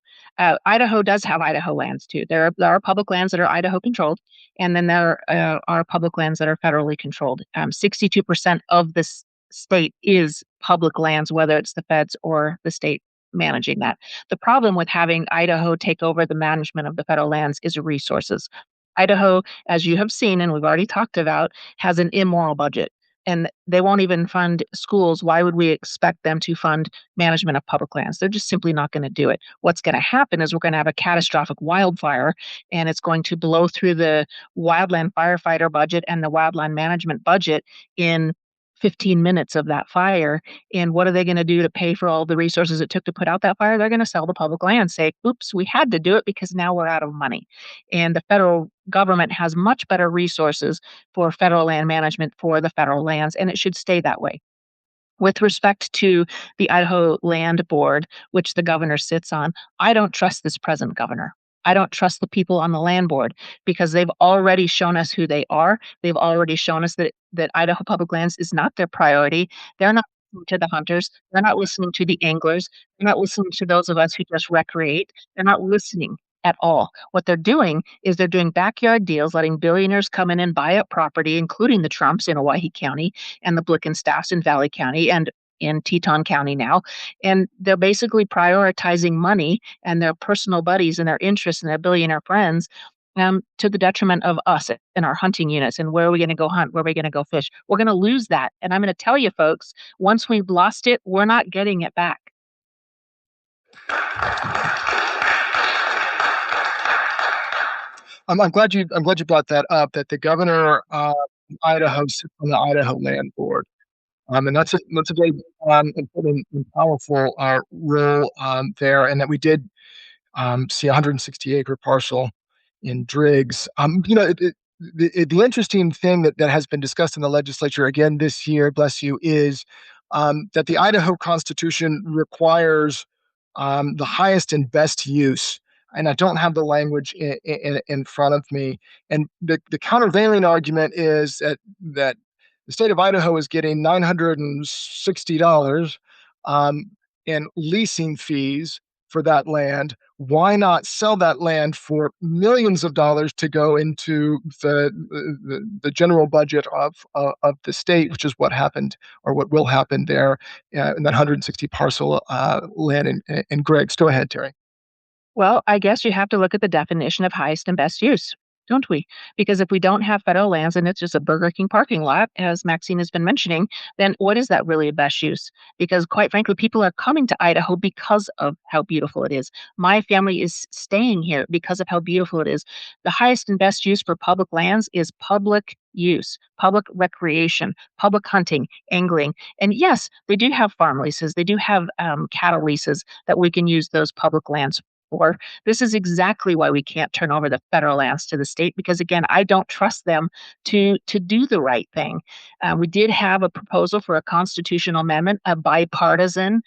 Idaho does have Idaho lands too. There are public lands that are Idaho controlled, and then there are public lands that are federally controlled. 62% of this state is public lands, whether it's the feds or the state managing that. The problem with having Idaho take over the management of the federal lands is resources. Idaho, as you have seen and we've already talked about, has an immoral budget. And they won't even fund schools. Why would we expect them to fund management of public lands? They're just simply not going to do it. What's going to happen is we're going to have a catastrophic wildfire, and it's going to blow through the wildland firefighter budget and the wildland management budget in 15 minutes of that fire. And what are they going to do to pay for all the resources it took to put out that fire? They're going to sell the public land, say, oops, we had to do it because now we're out of money. And the federal government has much better resources for federal land management for the federal lands, and it should stay that way. With respect to the Idaho Land Board, which the governor sits on, I don't trust this present governor. I don't trust the people on the land board because they've already shown us who they are. They've already shown us that Idaho Public Lands is not their priority. They're not listening to the hunters. They're not listening to the anglers. They're not listening to those of us who just recreate. They're not listening at all. What they're doing is they're doing backyard deals, letting billionaires come in and buy up property, including the Trumps in Owyhee County and the Blickenstaffs in Valley County and in Teton County now. And they're basically prioritizing money and their personal buddies and their interests and their billionaire friends to the detriment of us and our hunting units. And where are we going to go hunt? Where are we going to go fish? We're going to lose that. And I'm going to tell you, folks, once we've lost it, we're not getting it back. I'm glad you brought that up. That the governor of Idaho sits on the Idaho Land Board, and that's a very important and powerful role there. And that we did see a 160-acre parcel in Driggs. The interesting thing that has been discussed in the legislature again this year, bless you, is that the Idaho Constitution requires the highest and best use. And I don't have the language in front of me. And the countervailing argument is that the state of Idaho is getting $960 in leasing fees for that land. Why not sell that land for millions of dollars to go into the general budget of the state, which is what happened or what will happen there in that 160 parcel land in Griggs. Go ahead, Terry. Well, I guess you have to look at the definition of highest and best use, don't we? Because if we don't have federal lands and it's just a Burger King parking lot, as Maxine has been mentioning, then what is that really a best use? Because quite frankly, people are coming to Idaho because of how beautiful it is. My family is staying here because of how beautiful it is. The highest and best use for public lands is public use, public recreation, public hunting, angling. And yes, they do have farm leases. They do have cattle leases that we can use those public lands for. This is exactly why we can't turn over the federal lands to the state, because again, I don't trust them to do the right thing. We did have a proposal for a constitutional amendment, a bipartisan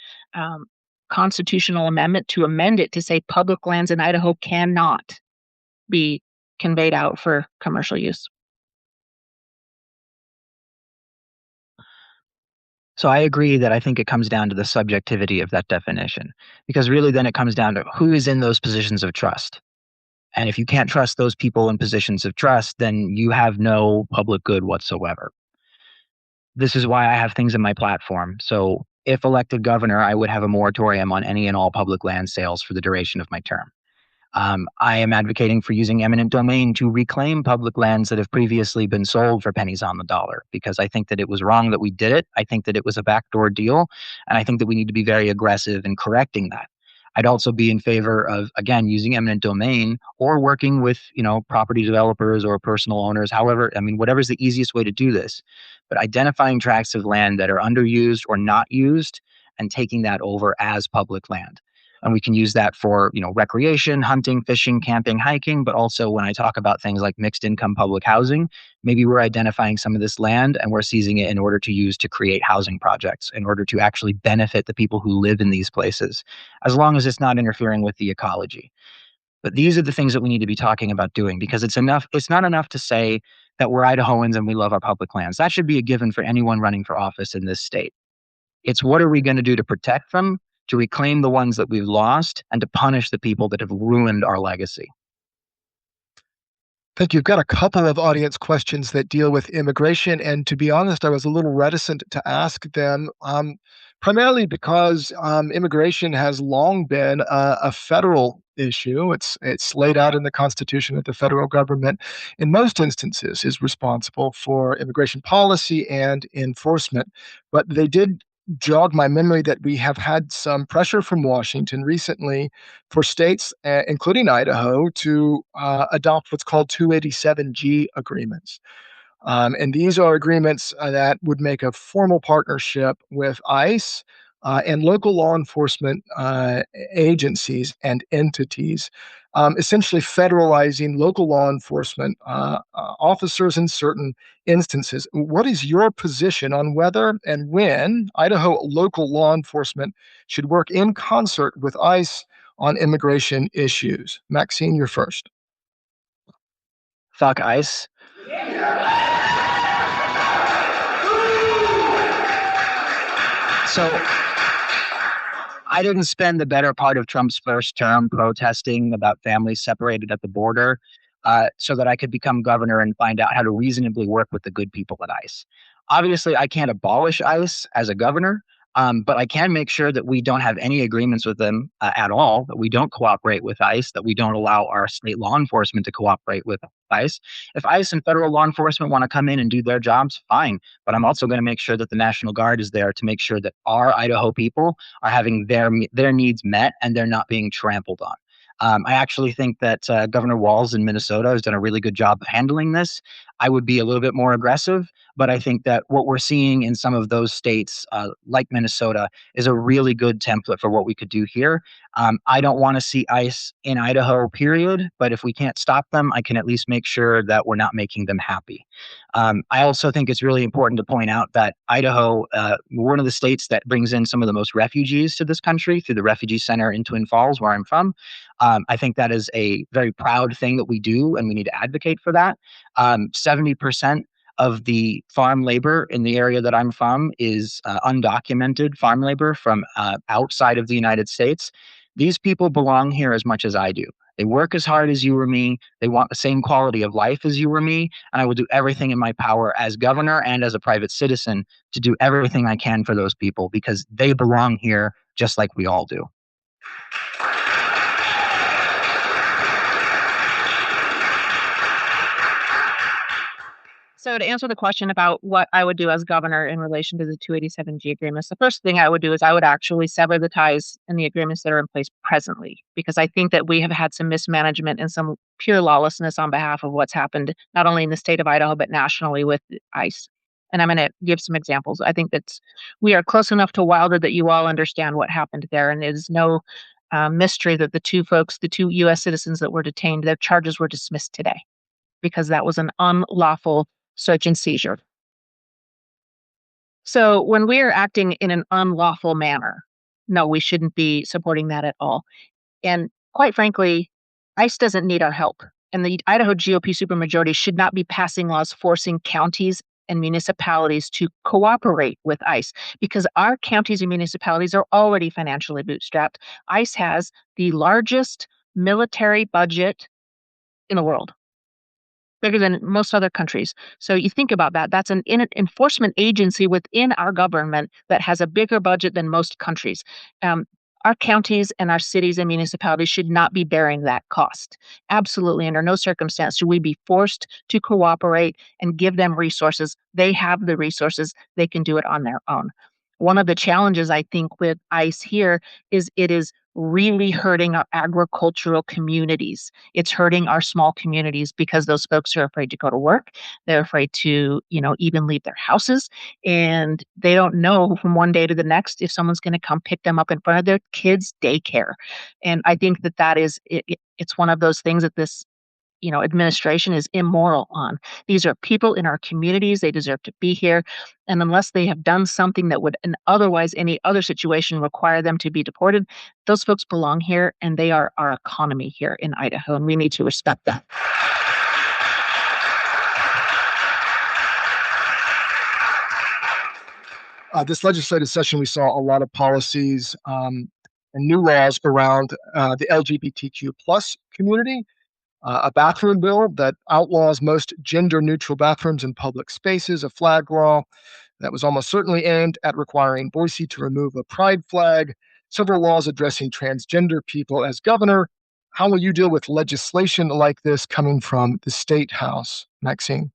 constitutional amendment to amend it to say public lands in Idaho cannot be conveyed out for commercial use. So I agree that I think it comes down to the subjectivity of that definition, because really then it comes down to who is in those positions of trust. And if you can't trust those people in positions of trust, then you have no public good whatsoever. This is why I have things in my platform. So if elected governor, I would have a moratorium on any and all public land sales for the duration of my term. I am advocating for using eminent domain to reclaim public lands that have previously been sold for pennies on the dollar, because I think that it was wrong that we did it. I think that it was a backdoor deal, and I think that we need to be very aggressive in correcting that. I'd also be in favor of, again, using eminent domain or working with, property developers or personal owners, however, whatever's the easiest way to do this. But identifying tracts of land that are underused or not used and taking that over as public land. And we can use that for, recreation, hunting, fishing, camping, hiking. But also when I talk about things like mixed income public housing, maybe we're identifying some of this land and we're seizing it in order to use to create housing projects, in order to actually benefit the people who live in these places, as long as it's not interfering with the ecology. But these are the things that we need to be talking about doing, because it's not enough to say that we're Idahoans and we love our public lands. That should be a given for anyone running for office in this state. It's what are we going to do to protect them, to reclaim the ones that we've lost, and to punish the people that have ruined our legacy. Thank you. I've got a couple of audience questions that deal with immigration, and to be honest, I was a little reticent to ask them, primarily because immigration has long been a federal issue. It's laid out in the Constitution that the federal government, in most instances, is responsible for immigration policy and enforcement. But they did jog my memory that we have had some pressure from Washington recently for states, including Idaho, to adopt what's called 287G agreements. And these are agreements that would make a formal partnership with ICE and local law enforcement agencies and entities, essentially federalizing local law enforcement officers in certain instances. What is your position on whether and when Idaho local law enforcement should work in concert with ICE on immigration issues? Maxine, you're first. Fuck ICE. So I didn't spend the better part of Trump's first term protesting about families separated at the border so that I could become governor and find out how to reasonably work with the good people at ICE. Obviously, I can't abolish ICE as a governor, but I can make sure that we don't have any agreements with them at all, that we don't cooperate with ICE, that we don't allow our state law enforcement to cooperate with ICE. If ICE and federal law enforcement want to come in and do their jobs, fine. But I'm also going to make sure that the National Guard is there to make sure that our Idaho people are having their needs met and they're not being trampled on. I actually think that Governor Walz in Minnesota has done a really good job of handling this. I would be a little bit more aggressive, but I think that what we're seeing in some of those states, like Minnesota, is a really good template for what we could do here. I don't want to see ICE in Idaho, period, but if we can't stop them, I can at least make sure that we're not making them happy. I also think it's really important to point out that Idaho, one of the states that brings in some of the most refugees to this country through the Refugee Center in Twin Falls, where I'm from. I think that is a very proud thing that we do, and we need to advocate for that. 70% of the farm labor in the area that I'm from is undocumented farm labor from outside of the United States. These people belong here as much as I do. They work as hard as you or me. They want the same quality of life as you or me. And I will do everything in my power as governor and as a private citizen to do everything I can for those people, because they belong here just like we all do. So to answer the question about what I would do as governor in relation to the 287G agreements, the first thing I would do is I would actually sever the ties in the agreements that are in place presently, because I think that we have had some mismanagement and some pure lawlessness on behalf of what's happened, not only in the state of Idaho, but nationally with ICE. And I'm going to give some examples. I think that we are close enough to Wilder that you all understand what happened there. And it is no mystery that the two U.S. citizens that were detained, their charges were dismissed today because that was an unlawful search and seizure. So when we are acting in an unlawful manner, no, we shouldn't be supporting that at all. And quite frankly, ICE doesn't need our help. And the Idaho GOP supermajority should not be passing laws forcing counties and municipalities to cooperate with ICE because our counties and municipalities are already financially bootstrapped. ICE has the largest military budget in the world, bigger than most other countries. So you think about that. That's an enforcement agency within our government that has a bigger budget than most countries. Um, our counties and our cities and municipalities should not be bearing that cost. Absolutely, under no circumstance should we be forced to cooperate and give them resources. They have the resources, they can do it on their own. One of the challenges I think with ICE here is it is really hurting our agricultural communities. It's hurting our small communities because those folks are afraid to go to work. They're afraid to, even leave their houses. And they don't know from one day to the next if someone's going to come pick them up in front of their kids' daycare. And I think that is, it's one of those things that this administration is immoral on. These are people in our communities. They deserve to be here. And unless they have done something that would, in otherwise any other situation, require them to be deported, those folks belong here and they are our economy here in Idaho. And we need to respect that. This legislative session, we saw a lot of policies and new laws around the LGBTQ plus community. A bathroom bill that outlaws most gender-neutral bathrooms in public spaces, a flag law that was almost certainly aimed at requiring Boise to remove a pride flag, several laws addressing transgender people. As governor, how will you deal with legislation like this coming from the State House, Maxine?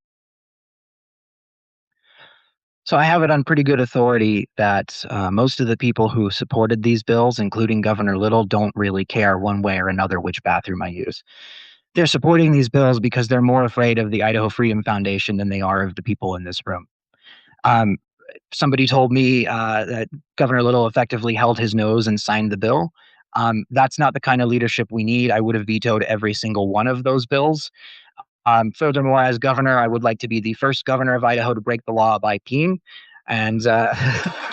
So I have it on pretty good authority that most of the people who supported these bills, including Governor Little, don't really care one way or another which bathroom I use. They're supporting these bills because they're more afraid of the Idaho Freedom Foundation than they are of the people in this room. Somebody told me that Governor Little effectively held his nose and signed the bill. That's not the kind of leadership we need. I would have vetoed every single one of those bills. Furthermore, as governor, I would like to be the first governor of Idaho to break the law by peeing. And I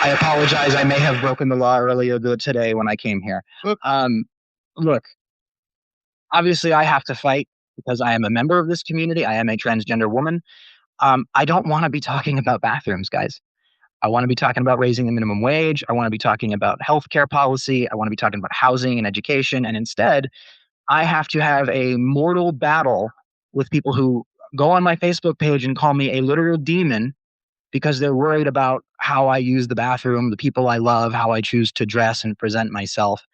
apologize. I may have broken the law earlier today when I came here. Look, obviously I have to fight because I am a member of this community. I am a transgender woman. I don't want to be talking about bathrooms, guys. I want to be talking about raising the minimum wage. I want to be talking about healthcare policy. I want to be talking about housing and education. And instead, I have to have a mortal battle with people who go on my Facebook page and call me a literal demon because they're worried about how I use the bathroom, the people I love, how I choose to dress and present myself.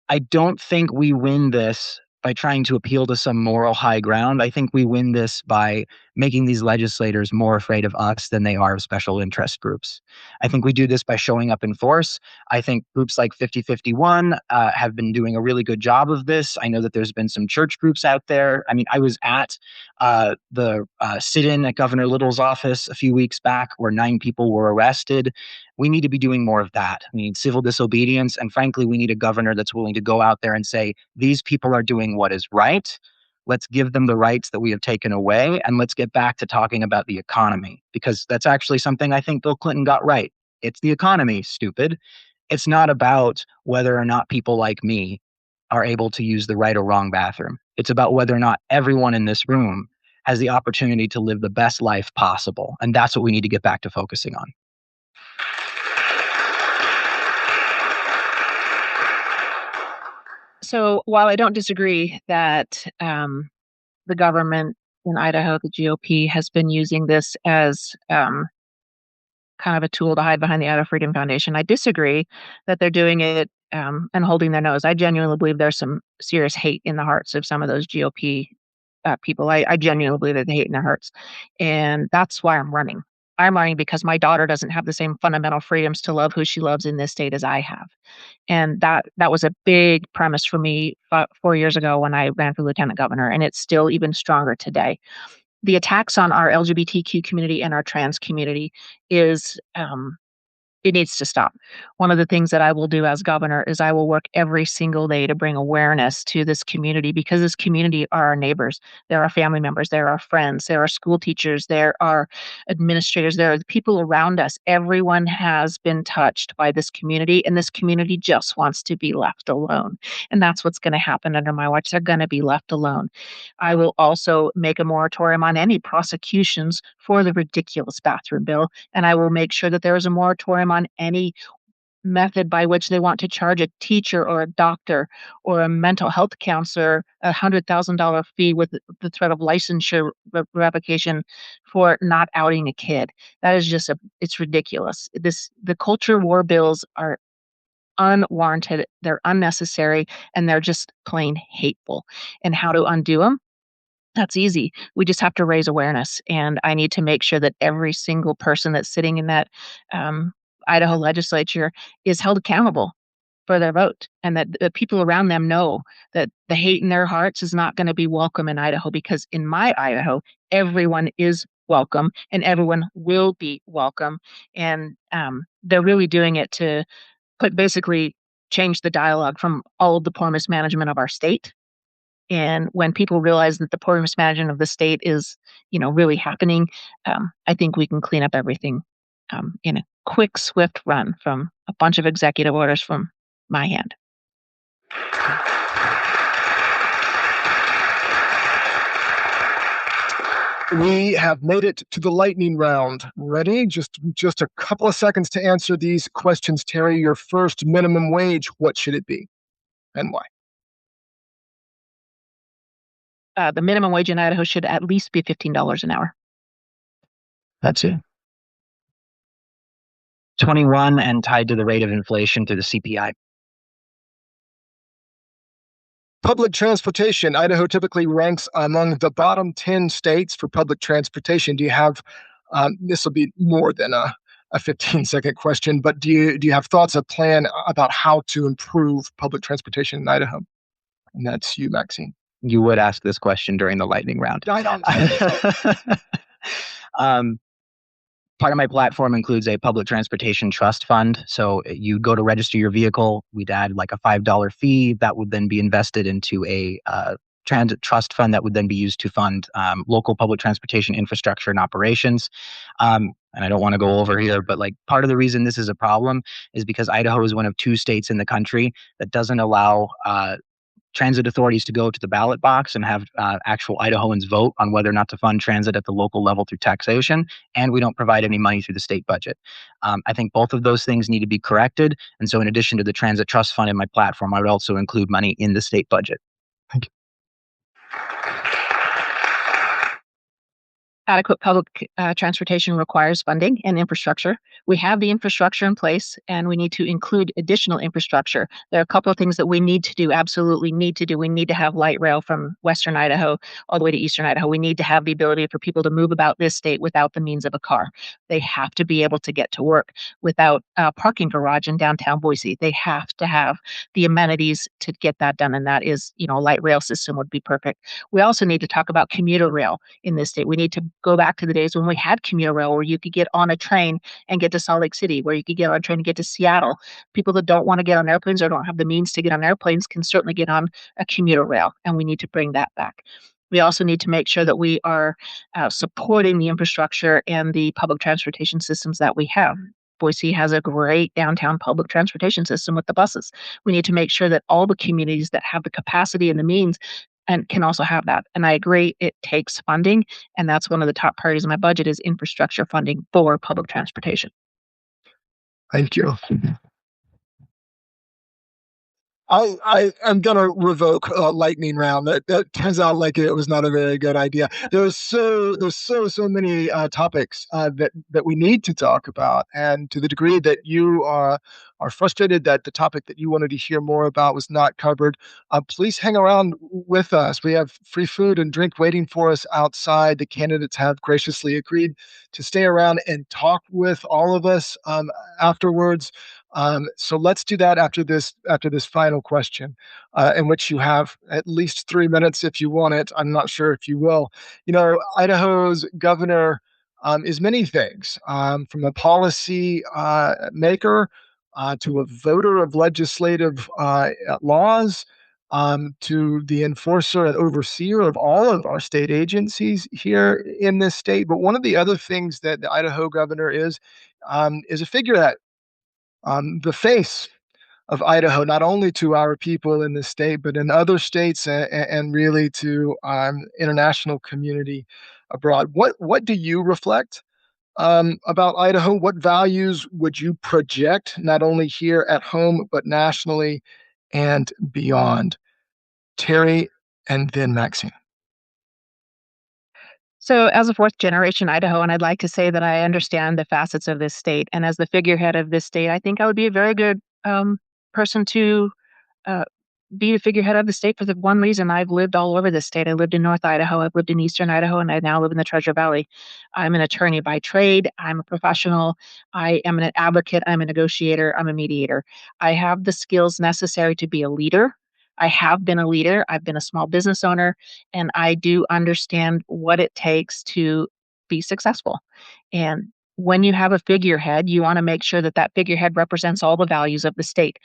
I don't think we win this by trying to appeal to some moral high ground. I think we win this by making these legislators more afraid of us than they are of special interest groups. I think we do this by showing up in force. I think groups like 5051 have been doing a really good job of this. I know that there's been some church groups out there. I mean, I was at the sit-in at Governor Little's office a few weeks back where 9 people were arrested. We need to be doing more of that. We need civil disobedience. And frankly, we need a governor that's willing to go out there and say, these people are doing what is right. Let's give them the rights that we have taken away. And let's get back to talking about the economy, because that's actually something I think Bill Clinton got right. It's the economy, stupid. It's not about whether or not people like me are able to use the right or wrong bathroom. It's about whether or not everyone in this room has the opportunity to live the best life possible. And that's what we need to get back to focusing on. So while I don't disagree that the government in Idaho, the GOP, has been using this as kind of a tool to hide behind the Idaho Freedom Foundation, I disagree that they're doing it and holding their nose. I genuinely believe there's some serious hate in the hearts of some of those GOP people. I genuinely believe that they hate in their hearts. And that's why I'm running. I'm running because my daughter doesn't have the same fundamental freedoms to love who she loves in this state as I have. And that was a big premise for me 4 years ago when I ran for lieutenant governor, and it's still even stronger today. The attacks on our LGBTQ community and our trans community is It needs to stop. One of the things that I will do as governor is I will work every single day to bring awareness to this community because this community are our neighbors. They're our family members. They're our friends. They're our school teachers. They're our administrators. They're the people around us. Everyone has been touched by this community, and this community just wants to be left alone. And that's what's going to happen under my watch. They're going to be left alone. I will also make a moratorium on any prosecutions for the ridiculous bathroom bill, and I will make sure that there is a moratorium on any method by which they want to charge a teacher or a doctor or a mental health counselor a $100,000 fee with the threat of licensure revocation for not outing a kid. That is just it's ridiculous. The culture war bills are unwarranted, they're unnecessary, and they're just plain hateful. And how to undo them? That's easy. We just have to raise awareness, and I need to make sure that every single person that's sitting in that, um, Idaho legislature is held accountable for their vote, and that the people around them know that the hate in their hearts is not gonna be welcome in Idaho, because in my Idaho, everyone is welcome and everyone will be welcome, and, they're really doing it to basically change the dialogue from all of the poor mismanagement of our state. And when people realize that the poor mismanagement of the state is, really happening, I think we can clean up everything in a quick, swift run from a bunch of executive orders from my hand. We have made it to the lightning round. Ready? Just a couple of seconds to answer these questions, Terry. Your first, minimum wage, what should it be and why? The minimum wage in Idaho should at least be $15 an hour. That's it. 21 and tied to the rate of inflation through the CPI. Public transportation. Idaho typically ranks among the bottom 10 states for public transportation. Do you have, this will be more than a 15-second question, but do you have thoughts, a plan about how to improve public transportation in Idaho? And that's you, Maxine. You would ask this question during the lightning round. I don't. Part of my platform includes a public transportation trust fund. So you go to register your vehicle, we'd add like a $5 fee that would then be invested into a transit trust fund that would then be used to fund local public transportation infrastructure and operations. And I don't want to go over here, but like part of the reason this is a problem is because Idaho is one of 2 states in the country that doesn't allow transit authorities to go to the ballot box and have actual Idahoans vote on whether or not to fund transit at the local level through taxation, and we don't provide any money through the state budget. I think both of those things need to be corrected, and so in addition to the transit trust fund in my platform, I would also include money in the state budget. Thank you. Adequate public transportation requires funding and infrastructure. We have the infrastructure in place, and we need to include additional infrastructure. There are a couple of things that we need to do, absolutely need to do. We need to have light rail from western Idaho all the way to eastern Idaho. We need to have the ability for people to move about this state without the means of a car. They have to be able to get to work without a parking garage in downtown Boise. They have to have the amenities to get that done, and that is, a light rail system would be perfect. We also need to talk about commuter rail in this state. We need to go back to the days when we had commuter rail, where you could get on a train and get to Salt Lake City, where you could get on a train and get to Seattle. People that don't want to get on airplanes or don't have the means to get on airplanes can certainly get on a commuter rail, and we need to bring that back. We also need to make sure that we are supporting the infrastructure and the public transportation systems that we have. Boise has a great downtown public transportation system with the buses. We need to make sure that all the communities that have the capacity and the means and can also have that. And I agree, it takes funding, and that's one of the top priorities of my budget is infrastructure funding for public transportation. Thank you. I'm gonna revoke lightning round. That turns out like it was not a very good idea. There's so many topics that we need to talk about, and to the degree that you are frustrated that the topic that you wanted to hear more about was not covered, please hang around with us. We have free food and drink waiting for us outside. The candidates have graciously agreed to stay around and talk with all of us afterwards. So let's do that after this final question, in which you have at least 3 minutes if you want it. I'm not sure if you will. Idaho's governor is many things, from a policy maker to a voter of legislative laws, to the enforcer and overseer of all of our state agencies here in this state. But one of the other things that the Idaho governor is a figurehead, the face of Idaho, not only to our people in the state, but in other states and really to international community abroad. What do you reflect about Idaho? What values would you project not only here at home, but nationally and beyond? Terry and then Maxine. So, as a fourth generation Idahoan, I'd like to say that I understand the facets of this state. And as the figurehead of this state, I think I would be a very good person to uh, be the figurehead of the state for the one reason I've lived all over the state. I lived in North Idaho, I've lived in Eastern Idaho, and I now live in the Treasure Valley. I'm an attorney by trade, I'm a professional, I am an advocate, I'm a negotiator, I'm a mediator. I have the skills necessary to be a leader. I have been a leader, I've been a small business owner, and I do understand what it takes to be successful. And when you have a figurehead, you want to make sure that that figurehead represents all the values of the state.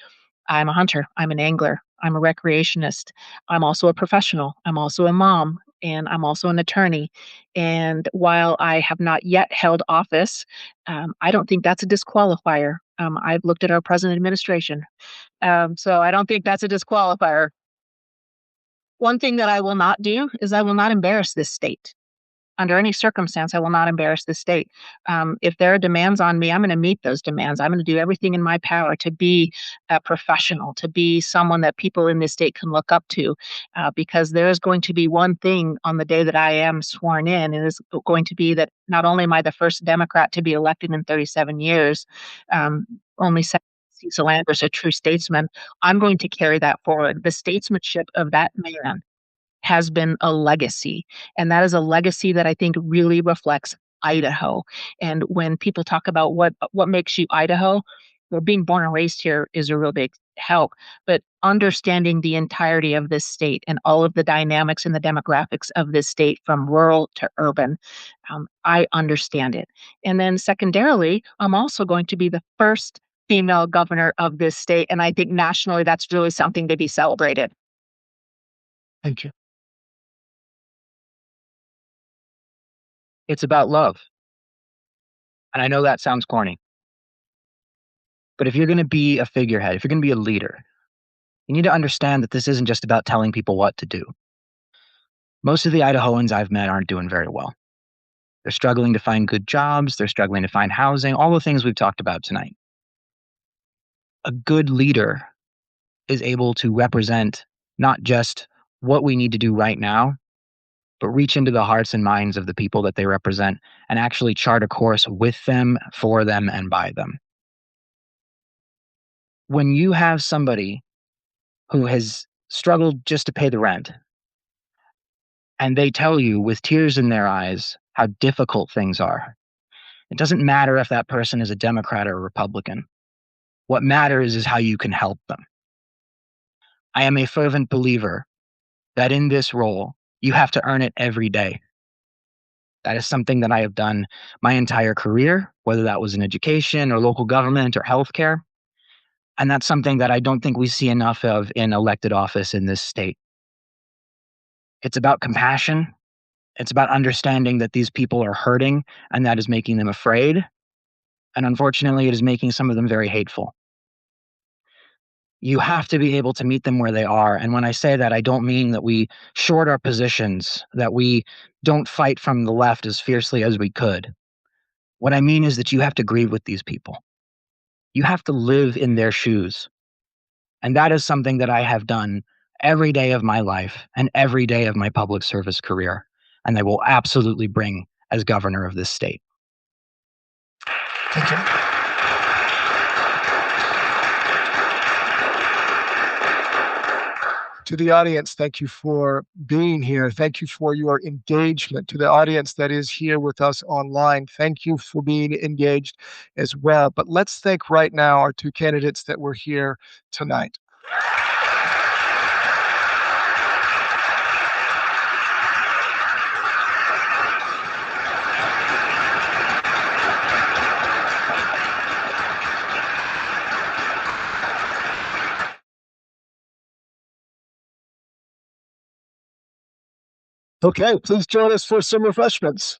I'm a hunter, I'm an angler, I'm a recreationist, I'm also a professional, I'm also a mom, and I'm also an attorney. And while I have not yet held office, I don't think that's a disqualifier. I've looked at our present administration, so I don't think that's a disqualifier. One thing that I will not do is I will not embarrass this state. Under any circumstance, I will not embarrass the state. If there are demands on me, I'm going to meet those demands. I'm going to do everything in my power to be a professional, to be someone that people in this state can look up to, because there is going to be one thing on the day that I am sworn in. It is going to be that not only am I the first Democrat to be elected in 37 years, only Cecil Landers, a true statesman, I'm going to carry that forward. The statesmanship of that man has been a legacy. And that is a legacy that I think really reflects Idaho. And when people talk about what makes you Idaho, well, being born and raised here is a real big help. But understanding the entirety of this state and all of the dynamics and the demographics of this state from rural to urban, I understand it. And then secondarily, I'm also going to be the first female governor of this state. And I think nationally, that's really something to be celebrated. Thank you. It's about love. And I know that sounds corny. But if you're going to be a figurehead, if you're going to be a leader, you need to understand that this isn't just about telling people what to do. Most of the Idahoans I've met aren't doing very well. They're struggling to find good jobs, they're struggling to find housing, all the things we've talked about tonight. A good leader is able to represent not just what we need to do right now, but reach into the hearts and minds of the people that they represent and actually chart a course with them, for them, and by them. When you have somebody who has struggled just to pay the rent, and they tell you with tears in their eyes how difficult things are, it doesn't matter if that person is a Democrat or a Republican. What matters is how you can help them. I am a fervent believer that in this role, you have to earn it every day. That is something that I have done my entire career, whether that was in education or local government or healthcare. And that's something that I don't think we see enough of in elected office in this state. It's about compassion. It's about understanding that these people are hurting and that is making them afraid. And unfortunately, it is making some of them very hateful. You have to be able to meet them where they are. And when I say that, I don't mean that we short our positions, that we don't fight from the left as fiercely as we could. What I mean is that you have to grieve with these people. You have to live in their shoes. And that is something that I have done every day of my life and every day of my public service career. And I will absolutely bring as governor of this state. Thank you. To the audience, thank you for being here. Thank you for your engagement. To the audience that is here with us online, thank you for being engaged as well. But let's thank right now our two candidates that were here tonight. Okay, please join us for some refreshments.